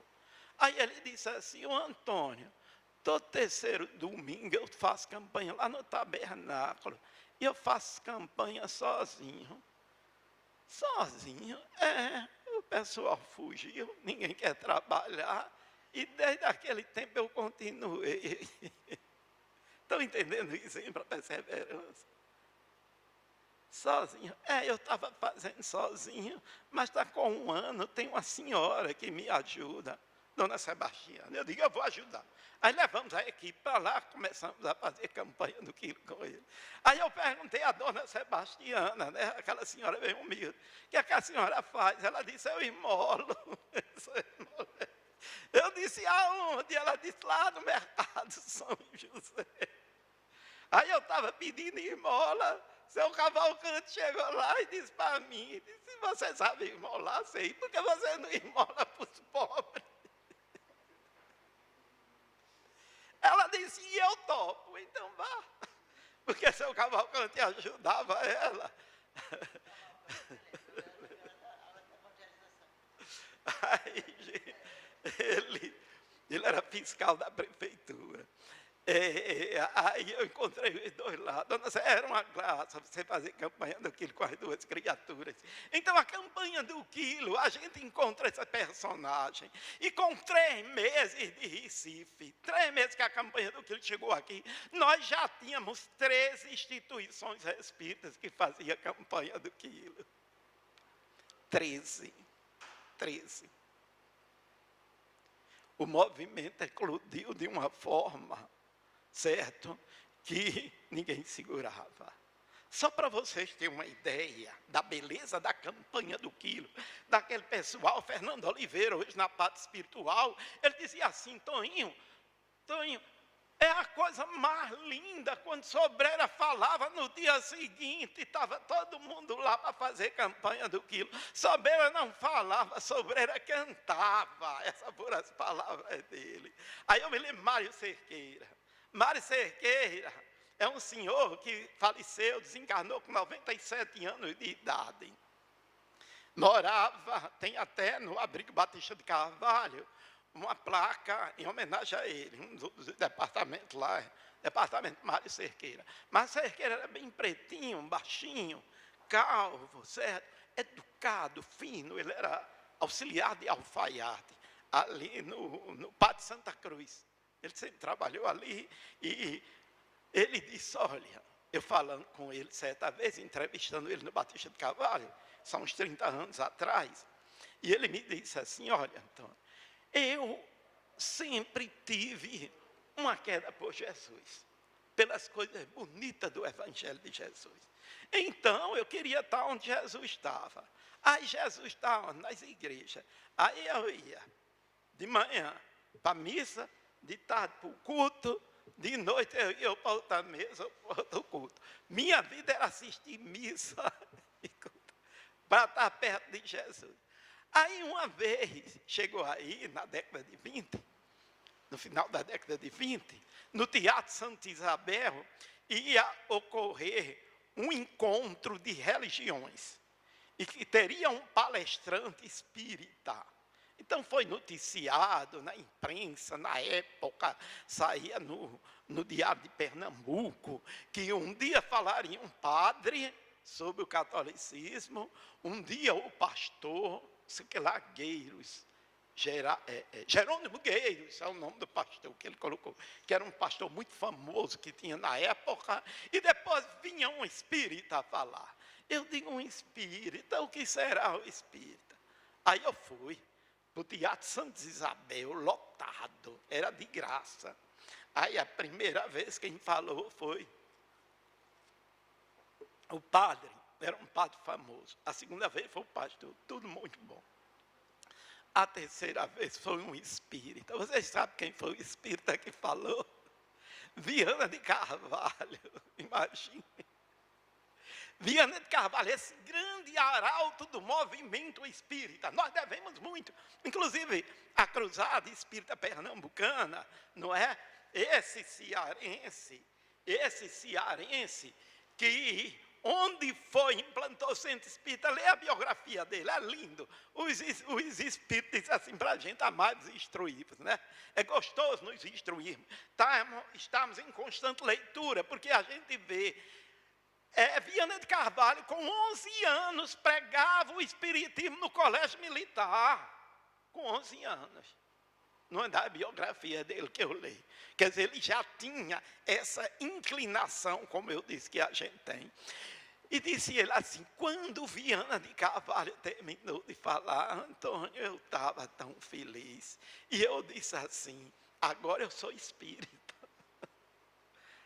Aí ele disse assim, ô Antônio, todo terceiro domingo eu faço campanha lá no tabernáculo, e eu faço campanha sozinho. Sozinho? O pessoal fugiu, ninguém quer trabalhar, e desde aquele tempo eu continuei. Estão entendendo isso aí para perseverança? Sozinho. Eu estava fazendo sozinho, mas está com 1 ano, tem uma senhora que me ajuda, Dona Sebastiana. Eu digo, eu vou ajudar. Aí levamos a equipe para lá, começamos a fazer campanha do quilo com ele. Aí eu perguntei à Dona Sebastiana, né, aquela senhora bem humilde, o que é que a senhora faz? Ela disse, eu imolo. Eu disse, aonde? Ela disse, lá no mercado São José. Aí eu estava pedindo esmola, seu Cavalcante chegou lá e disse para mim, disse, você sabe esmolar? Sei, por que você não esmola para os pobres? Ela disse, e eu topo, então vá. Porque seu Cavalcante ajudava ela. Aí, ele era fiscal da prefeitura. Aí eu encontrei os dois lá. Dona Zé, era uma graça você fazer campanha do quilo com as duas criaturas. Então a campanha do quilo, a gente encontra essa personagem. E com 3 meses de Recife, 3 meses que a campanha do quilo chegou aqui, nós já tínhamos 13 instituições espíritas que faziam campanha do quilo. 13. O movimento eclodiu de uma forma, certo, que ninguém segurava. Só para vocês terem uma ideia da beleza da campanha do quilo, daquele pessoal, Fernando Oliveira, hoje na parte espiritual, ele dizia assim, Toninho, é a coisa mais linda, quando Sobreira falava no dia seguinte, estava todo mundo lá para fazer campanha do quilo. Sobreira não falava, Sobreira cantava, essas foram as palavras dele. Aí eu me lembro, Mário Cerqueira é um senhor que faleceu, desencarnou com 97 anos de idade. Morava, tem até no Abrigo Batista de Carvalho, uma placa em homenagem a ele, um dos departamentos lá, departamento Mário Cerqueira. Mas Cerqueira era bem pretinho, baixinho, calvo, certo? Educado, fino, ele era auxiliar de alfaiate, ali no Pátio Santa Cruz. Ele sempre trabalhou ali e ele disse, olha, eu falando com ele certa vez, entrevistando ele no Batista de Carvalho, são uns 30 anos atrás, e ele me disse assim, olha, Antônio, eu sempre tive uma queda por Jesus, pelas coisas bonitas do Evangelho de Jesus. Então, eu queria estar onde Jesus estava. Aí Jesus estava nas igrejas. Aí eu ia de manhã para a missa, de tarde para o culto, de noite eu ia para outra mesa, para outro culto. Minha vida era assistir missa e culto. para estar perto de Jesus. Aí uma vez, chegou aí na década de 20, no final da década de 20, no Teatro Santa Isabel, ia ocorrer um encontro de religiões, e que teria um palestrante espírita. Então foi noticiado na imprensa, na época, saía no Diário de Pernambuco, que um dia falaria um padre sobre o catolicismo, um dia o pastor, sei que lá, Gueiros, Jerônimo Gueiros, é o nome do pastor que ele colocou, que era um pastor muito famoso que tinha na época, e depois vinha um espírita falar. Eu digo, um espírita, o que será o espírita? Aí eu fui para o Teatro Santa Isabel, lotado, era de graça. Aí a primeira vez quem falou foi o padre, era um padre famoso. A segunda vez foi o pastor, tudo muito bom. A terceira vez foi um espírita. Vocês sabem quem foi o espírita que falou? Viana de Carvalho, imagine. Viana de Carvalho, esse grande arauto do movimento espírita. Nós devemos muito, inclusive a cruzada espírita pernambucana, não é? Esse cearense que onde foi, implantou o centro espírita, lê a biografia dele, é lindo. Os espíritos dizem assim para a gente amar e instruirmos, né? É gostoso nos instruirmos. Estamos em constante leitura, porque a gente vê. Viana de Carvalho, com 11 anos, pregava o espiritismo no colégio militar. Com 11 anos. Não é da biografia dele que eu leio. Quer dizer, ele já tinha essa inclinação, como eu disse que a gente tem. E disse ele assim, quando Viana de Carvalho terminou de falar, Antônio, eu estava tão feliz. E eu disse assim, agora eu sou espírita.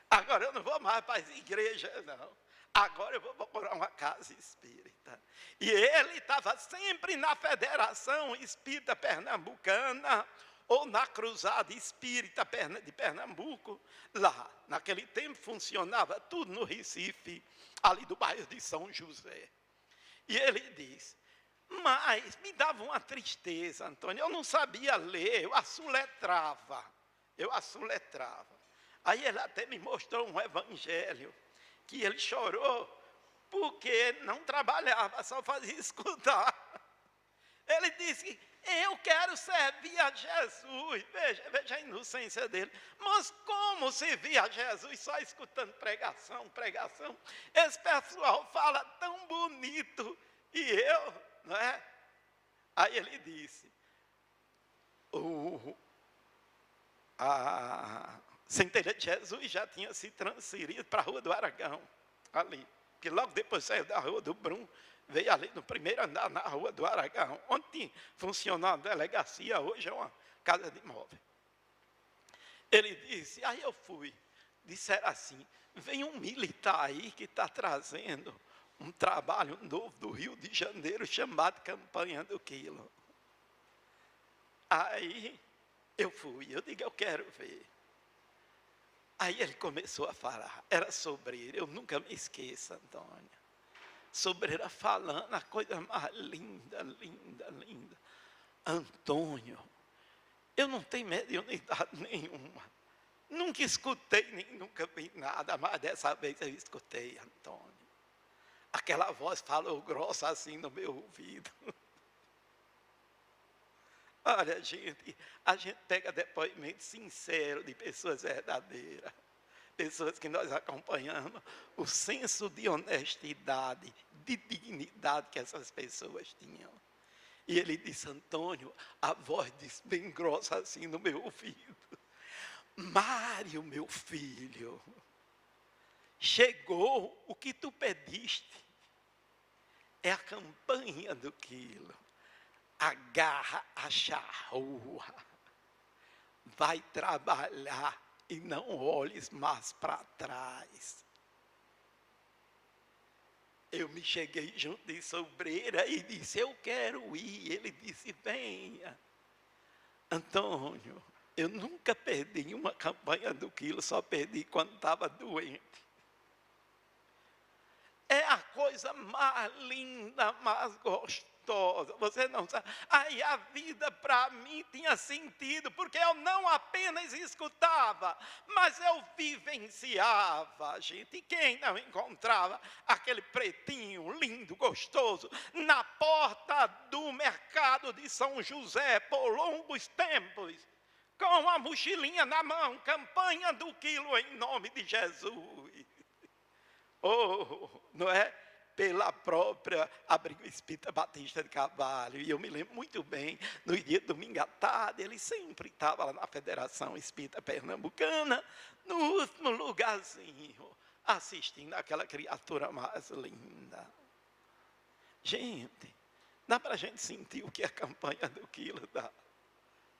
Agora eu não vou mais para as igrejas, não. Agora eu vou procurar uma casa espírita. E ele estava sempre na Federação Espírita Pernambucana, ou na Cruzada Espírita de Pernambuco. Lá, naquele tempo, funcionava tudo no Recife, ali do bairro de São José. E ele diz, mas me dava uma tristeza, Antônio, eu não sabia ler, eu assoletrava. Aí ele até me mostrou um evangelho, que ele chorou, porque não trabalhava, só fazia escutar. Ele disse, eu quero servir a Jesus. Veja a inocência dele. Mas como servir a Jesus só escutando pregação? Esse pessoal fala tão bonito, e eu, não é? Aí ele disse, a Centelha de Jesus já tinha se transferido para a Rua do Aragão, ali. Que logo depois saiu da Rua do Brum, veio ali no primeiro andar na Rua do Aragão, onde funcionava a delegacia, hoje é uma casa de imóvel. Ele disse, aí eu fui, disseram assim, vem um militar aí que está trazendo um trabalho novo do Rio de Janeiro, chamado Campanha do Quilo. Aí eu fui, eu digo, eu quero ver. Aí ele começou a falar, era sobre ele, eu nunca me esqueço, Antônio. Sobreira falando, a coisa mais linda. Antônio, eu não tenho mediunidade nenhuma. Nunca escutei, nem nunca vi nada, mas dessa vez eu escutei, Antônio. Aquela voz falou grossa assim no meu ouvido. Olha, gente, a gente pega depoimento sincero de pessoas verdadeiras. Pessoas que nós acompanhamos, o senso de honestidade, de dignidade que essas pessoas tinham. E ele disse, Antônio, a voz disse bem grossa assim no meu ouvido. Mário, meu filho, chegou o que tu pediste. É a campanha do quilo. Agarra a charrua. Vai trabalhar. E não olhes mais para trás. Eu me cheguei junto de Sobreira e disse, eu quero ir. Ele disse, venha. Antônio, eu nunca perdi uma campanha do quilo, só perdi quando estava doente. é a coisa mais linda, mais gostosa. Você não sabe. Aí a vida para mim tinha sentido, porque eu não apenas escutava, mas eu vivenciava, gente. E quem não encontrava aquele pretinho lindo, gostoso, na porta do mercado de São José, por longos tempos, com a mochilinha na mão, campanha do quilo em nome de Jesus. Não é? Pela própria Abrigo Espírita Batista de Carvalho. E eu me lembro muito bem, no dia de domingo à tarde, ele sempre estava lá na Federação Espírita Pernambucana, no último lugarzinho, assistindo aquela criatura mais linda. Gente, dá para a gente sentir o que a campanha do quilo dá.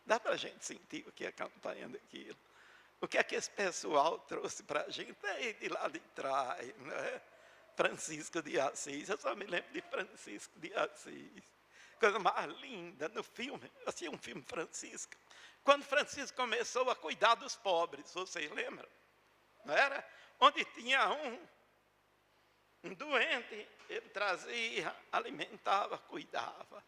Dá para a gente sentir o que a campanha do quilo. O que é que esse pessoal trouxe para a gente aí de lá de trás, né? Francisco de Assis, eu só me lembro de Francisco de Assis. Coisa mais linda no filme, eu assisti um filme Francisco. Quando Francisco começou a cuidar dos pobres, vocês lembram? Não era? Onde tinha um doente, ele trazia, alimentava, cuidava.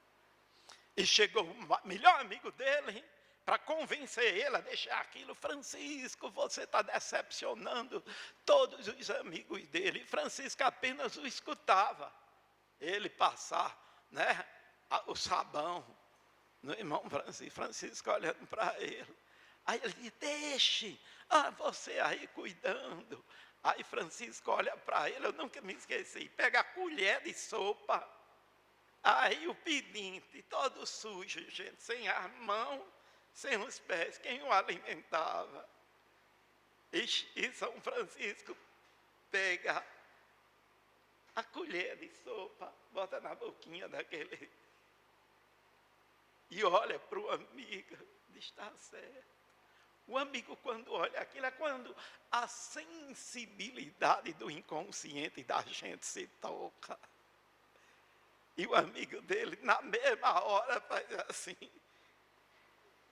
E chegou o melhor amigo dele, para convencer ele a deixar aquilo. Francisco, você está decepcionando todos os amigos dele. Francisco apenas o escutava. Ele passar, né, o sabão no irmão Francisco. Francisco olhando para ele. Aí ele diz, deixe, você aí cuidando. Aí Francisco olha para ele, eu nunca me esqueci, pega a colher de sopa. Aí o pedinte, todo sujo, gente, sem as mãos, sem os pés, quem o alimentava? E São Francisco pega a colher de sopa, bota na boquinha daquele, e olha para o amigo, diz, está certo. O amigo, quando olha aquilo, é quando a sensibilidade do inconsciente da gente se toca. E o amigo dele, na mesma hora, faz assim,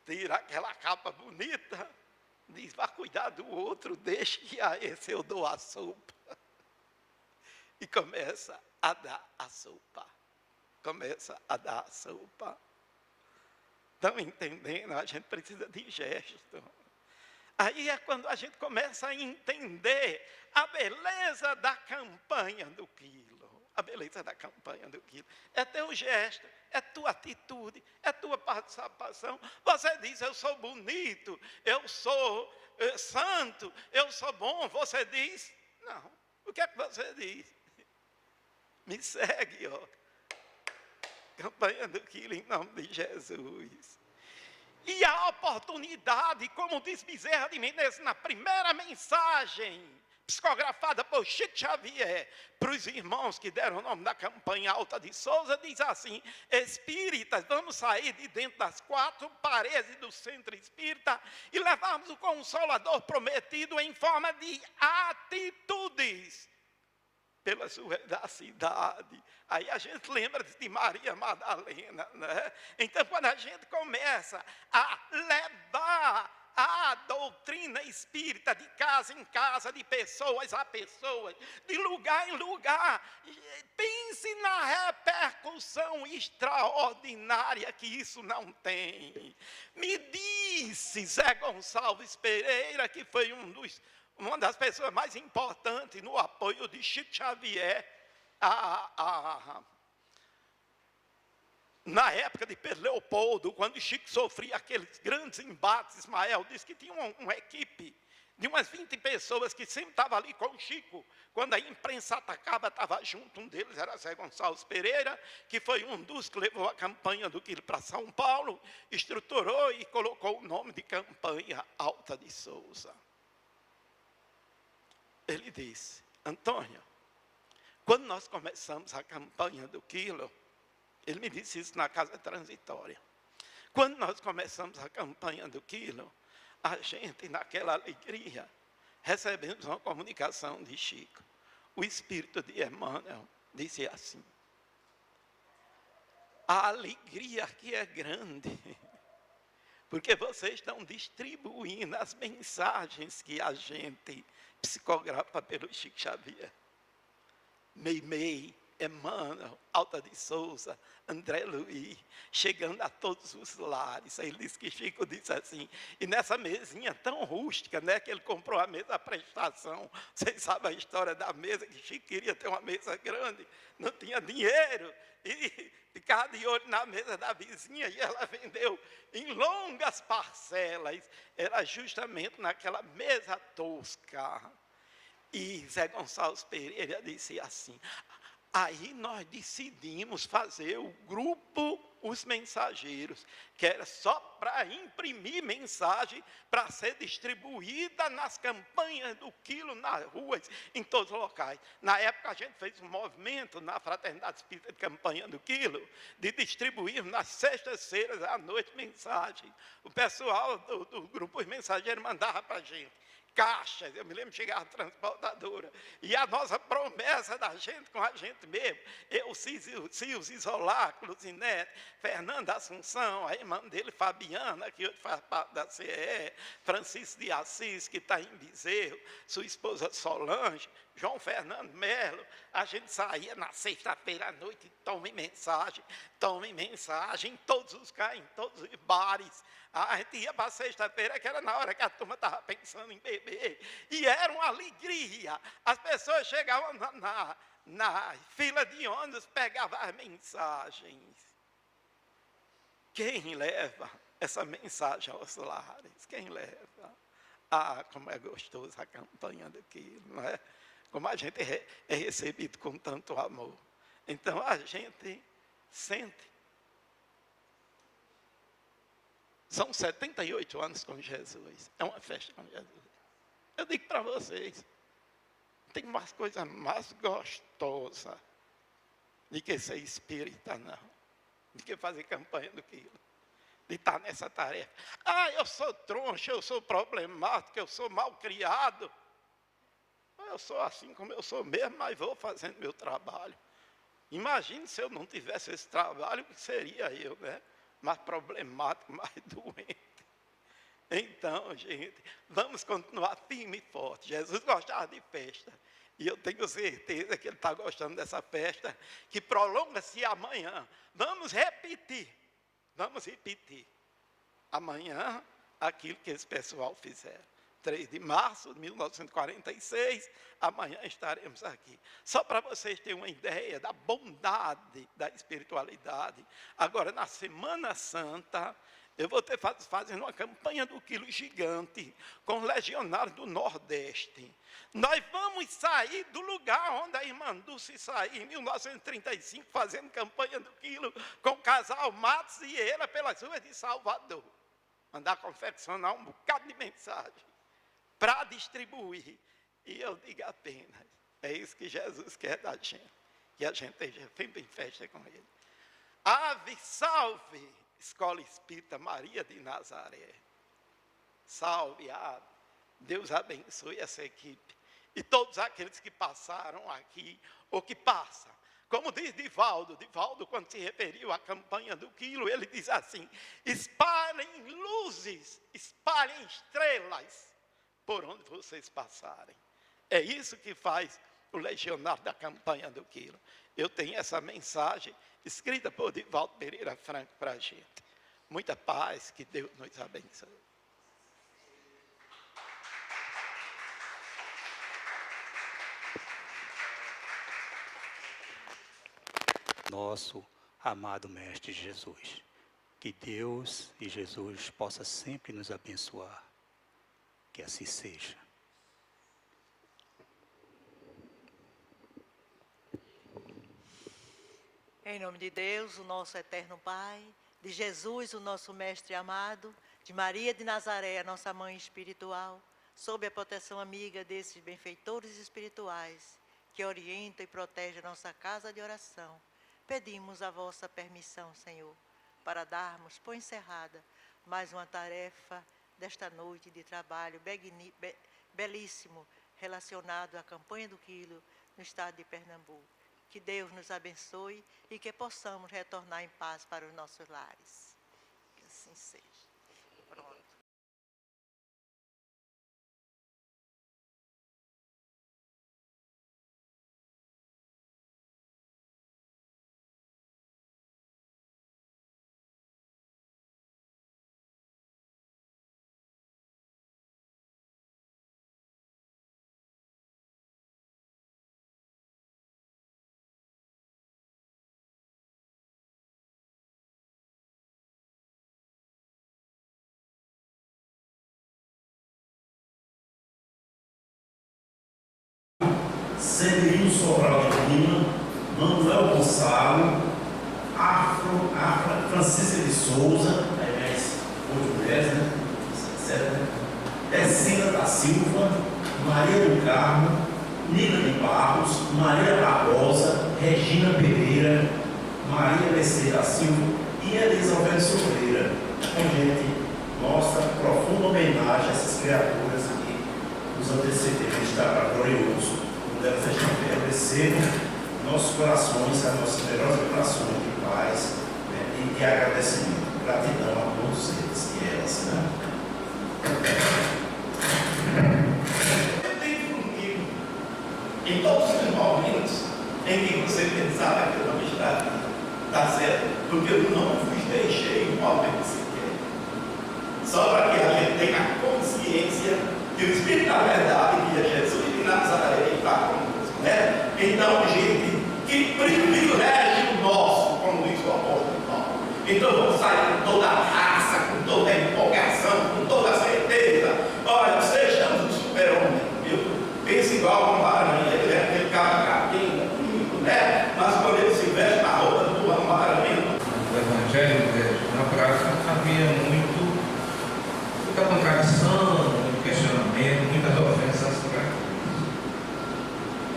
tira aquela capa bonita, diz, vá cuidar do outro, deixe que a esse eu dou a sopa. E começa a dar a sopa. Começa a dar a sopa. Estão entendendo? A gente precisa de gesto. Aí é quando a gente começa a entender a beleza da campanha do quilo. A beleza da campanha do quilo. É teu gesto, é tua atitude, é tua participação. Você diz, eu sou bonito, eu sou santo, eu sou bom. Você diz, não. O que é que você diz? Me segue, ó. Campanha do quilo em nome de Jesus. E a oportunidade, como diz Bezerra de Menezes na primeira mensagem, psicografada por Chico Xavier, para os irmãos que deram o nome da campanha Alta de Souza, diz assim, espíritas, vamos sair de dentro das quatro paredes do centro espírita e levarmos o Consolador prometido em forma de atitudes, pela sua veracidade. Aí a gente lembra de Maria Madalena, né? Então, quando a gente começa a levar a doutrina espírita de casa em casa, de pessoas a pessoas, de lugar em lugar, pense na repercussão extraordinária que isso não tem. Me disse Zé Gonçalves Pereira, que foi uma das pessoas mais importantes no apoio de Chico Xavier, na época de Pedro Leopoldo, quando Chico sofria aqueles grandes embates. Ismael disse que tinha uma equipe de umas 20 pessoas que sempre estavam ali com o Chico. Quando a imprensa atacava, estava junto. Um deles era Zé Gonçalves Pereira, que foi um dos que levou a campanha do quilo para São Paulo, estruturou e colocou o nome de campanha Alta de Souza. Ele disse, Antônio, quando nós começamos a campanha do quilo, ele me disse isso na casa transitória. Quando nós começamos a campanha do quilo, a gente, naquela alegria, recebemos uma comunicação de Chico. O espírito de Emmanuel disse assim, a alegria aqui é grande, porque vocês estão distribuindo as mensagens que a gente psicografa pelo Chico Xavier. Meimei, Emmanuel, Alta de Souza, André Luiz, chegando a todos os lares. Aí ele disse que Chico disse assim, e nessa mesinha tão rústica, né, que ele comprou a mesa à prestação. Vocês sabem a história da mesa, que Chico queria ter uma mesa grande, não tinha dinheiro, e ficava de olho na mesa da vizinha, e ela vendeu em longas parcelas. Era justamente naquela mesa tosca. E Zé Gonçalves Pereira disse assim, aí nós decidimos fazer o grupo Os Mensageiros, que era só para imprimir mensagem, para ser distribuída nas campanhas do quilo, nas ruas, em todos os locais. Na época a gente fez um movimento na Fraternidade Espírita de Campanha do Quilo, de distribuir nas sextas-feiras à noite mensagem. O pessoal do grupo Os Mensageiros mandava para a gente caixas, eu me lembro de chegar à transportadora, e a nossa promessa da gente com a gente mesmo, eu, Cios Isoláculos, Inete, Fernanda Assunção, a irmã dele, Fabiana, que hoje faz parte da CE, Francisco de Assis, que está em Bezerro, sua esposa Solange, João Fernando Melo, a gente saía na sexta-feira à noite, tome mensagem, em todos os carros, em todos os bares. A gente ia para sexta-feira, que era na hora que a turma estava pensando em beber, e era uma alegria. As pessoas chegavam na fila de ônibus, pegavam as mensagens. Quem leva essa mensagem aos lares? Quem leva? Ah, como é gostoso a campanha daquilo, não é? Como a gente é recebido com tanto amor. Então a gente sente. São 78 anos com Jesus. É uma festa com Jesus. Eu digo para vocês, tem umas coisas mais gostosas de que ser espírita, não. De que fazer campanha do que de estar nessa tarefa. Ah, eu sou troncho, eu sou problemático, eu sou mal criado. Eu sou assim como eu sou mesmo, mas vou fazendo meu trabalho. Imagine se eu não tivesse esse trabalho, o que seria eu, né? Mais problemático, mais doente. Então, gente, vamos continuar firme e forte. Jesus gostava de festa. E eu tenho certeza que ele está gostando dessa festa, que prolonga-se amanhã. Vamos repetir. Amanhã, aquilo que esse pessoal fizeram. 3 de março de 1946, amanhã estaremos aqui. Só para vocês terem uma ideia da bondade da espiritualidade. Agora, na Semana Santa, eu vou ter fazendo uma campanha do quilo gigante com os legionários do Nordeste. Nós vamos sair do lugar onde a irmã Dulce saiu em 1935, fazendo campanha do quilo com o casal Matos e ela pelas ruas de Salvador. Mandar confeccionar um bocado de mensagem para distribuir. E eu digo apenas, é isso que Jesus quer da gente, que a gente esteja sempre em festa com ele. Ave, salve, Escola Espírita Maria de Nazaré. Salve, ave. Deus abençoe essa equipe. E todos aqueles que passaram aqui, ou que passam. Como diz Divaldo, quando se referiu à campanha do quilo, ele diz assim, espalhem luzes, espalhem estrelas, por onde vocês passarem. É isso que faz o legionário da campanha do quilo. Eu tenho essa mensagem escrita por Divaldo Pereira Franco para a gente. Muita paz, que Deus nos abençoe. Nosso amado Mestre Jesus, que Deus e Jesus possa sempre nos abençoar. Que assim seja. Em nome de Deus, o nosso eterno Pai, de Jesus, o nosso Mestre amado, de Maria de Nazaré, a nossa Mãe espiritual, sob a proteção amiga desses benfeitores espirituais, que orientam e protegem a nossa casa de oração, pedimos a vossa permissão, Senhor, para darmos por encerrada mais uma tarefa desta noite de trabalho belíssimo relacionado à campanha do quilo no estado de Pernambuco. Que Deus nos abençoe e que possamos retornar em paz para os nossos lares. Que assim seja. Pronto. Severino Sobral de Lima, Manuel Gonçalo, Francisca de Souza, aí mais 8 mulheres, né? Certo, né? Tecina da Silva, Maria do Carmo, Nina de Barros, Maria Barbosa, Regina Pereira, Maria Mercedes da Silva e Elizabeth Silveira. Então, gente, nossa profunda homenagem a essas criaturas que nos antecederam, está glorioso. Como deve ser, recebam nossos corações, as nossas melhores vibrações de paz, né, e de agradecimento. Gratidão a todos eles e elas. Né? Eu tenho comigo, em todos os momentos em que você pensava que eu não está certo, porque eu não vos deixei um momento sequer. Só para que a gente tenha consciência que o Espírito da Verdade, que é Jesus de Nazaré, está conosco, né? Então, gente, que privilégio nosso, como diz o apóstolo Paulo. Então, vamos sair com toda a raça, com toda a empolgação, com toda a certeza. Olha, sejamos um super-homem, viu? Pense igual com o Aranha, ele é aquele cara caquinho, né? Mas quando ele se veste na roupa do Aranha. O Evangelho, na prática, havia muita contradição, muito questionamento, muitas ofensas práticas.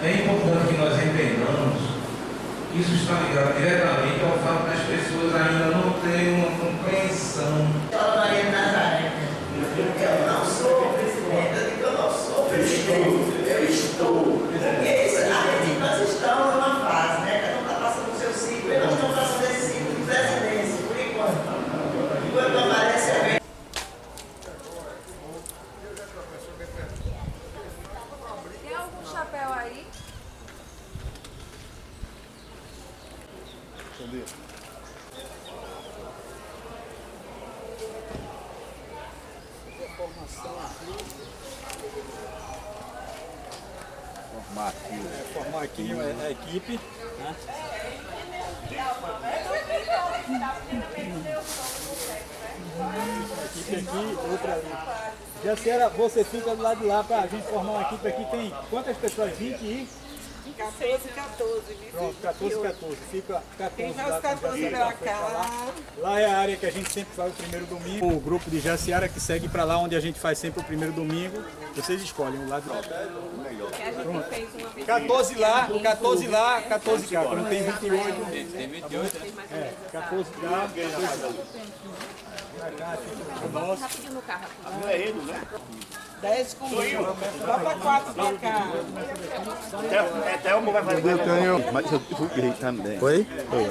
É importante que nós entendamos que isso está ligado diretamente ao fato das pessoas ainda não terem uma compreensão. Maria de Nazaré, eu não sou presidente, eu digo, eu não sou presidente, eu estou. Porque nós estamos numa fase, né? Cada um está passando o seu ciclo, e nós estamos passando esse ciclo de presidência, por enquanto. Enquanto não aparece a vez. Tem algum chapéu aí? Cadê? Formação aqui. Formar aqui a equipe. Né? Equipe aqui, outra ali. Jaciara, você fica do lado de lá para a gente formar uma equipe aqui. Tem quantas pessoas? 20 e? 14. Pronto, 14. Fica 14. Tem mais 14 pra cá. Lá é a área que a gente sempre faz o primeiro domingo. O grupo de Jaciara que segue para lá onde a gente faz sempre o primeiro domingo. Vocês escolhem o lado de lá. Pronto. 14 lá, 14 cá. Quando tem 28. Tem 28, né? É, 14 cá. Nossa. Rapidinho no carro. Não é ele, né? 10 comigo. Vai pra 4 pra cá. Até o vai fazer. Eu tenho, mas eu fui também. Foi? Foi.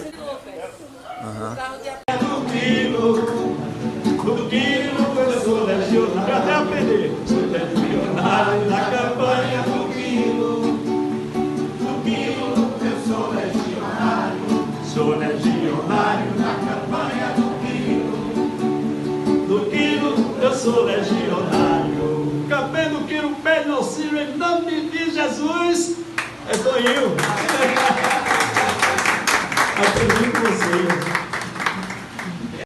Do quilo eu sou legionário, até aprender. Sou legionário na campanha do quilo. Do quilo eu sou legionário. Sou legionário na campanha do quilo. Do quilo eu sou legionário. Cabendo quilo, pede auxílio em nome de Jesus. É Toninho.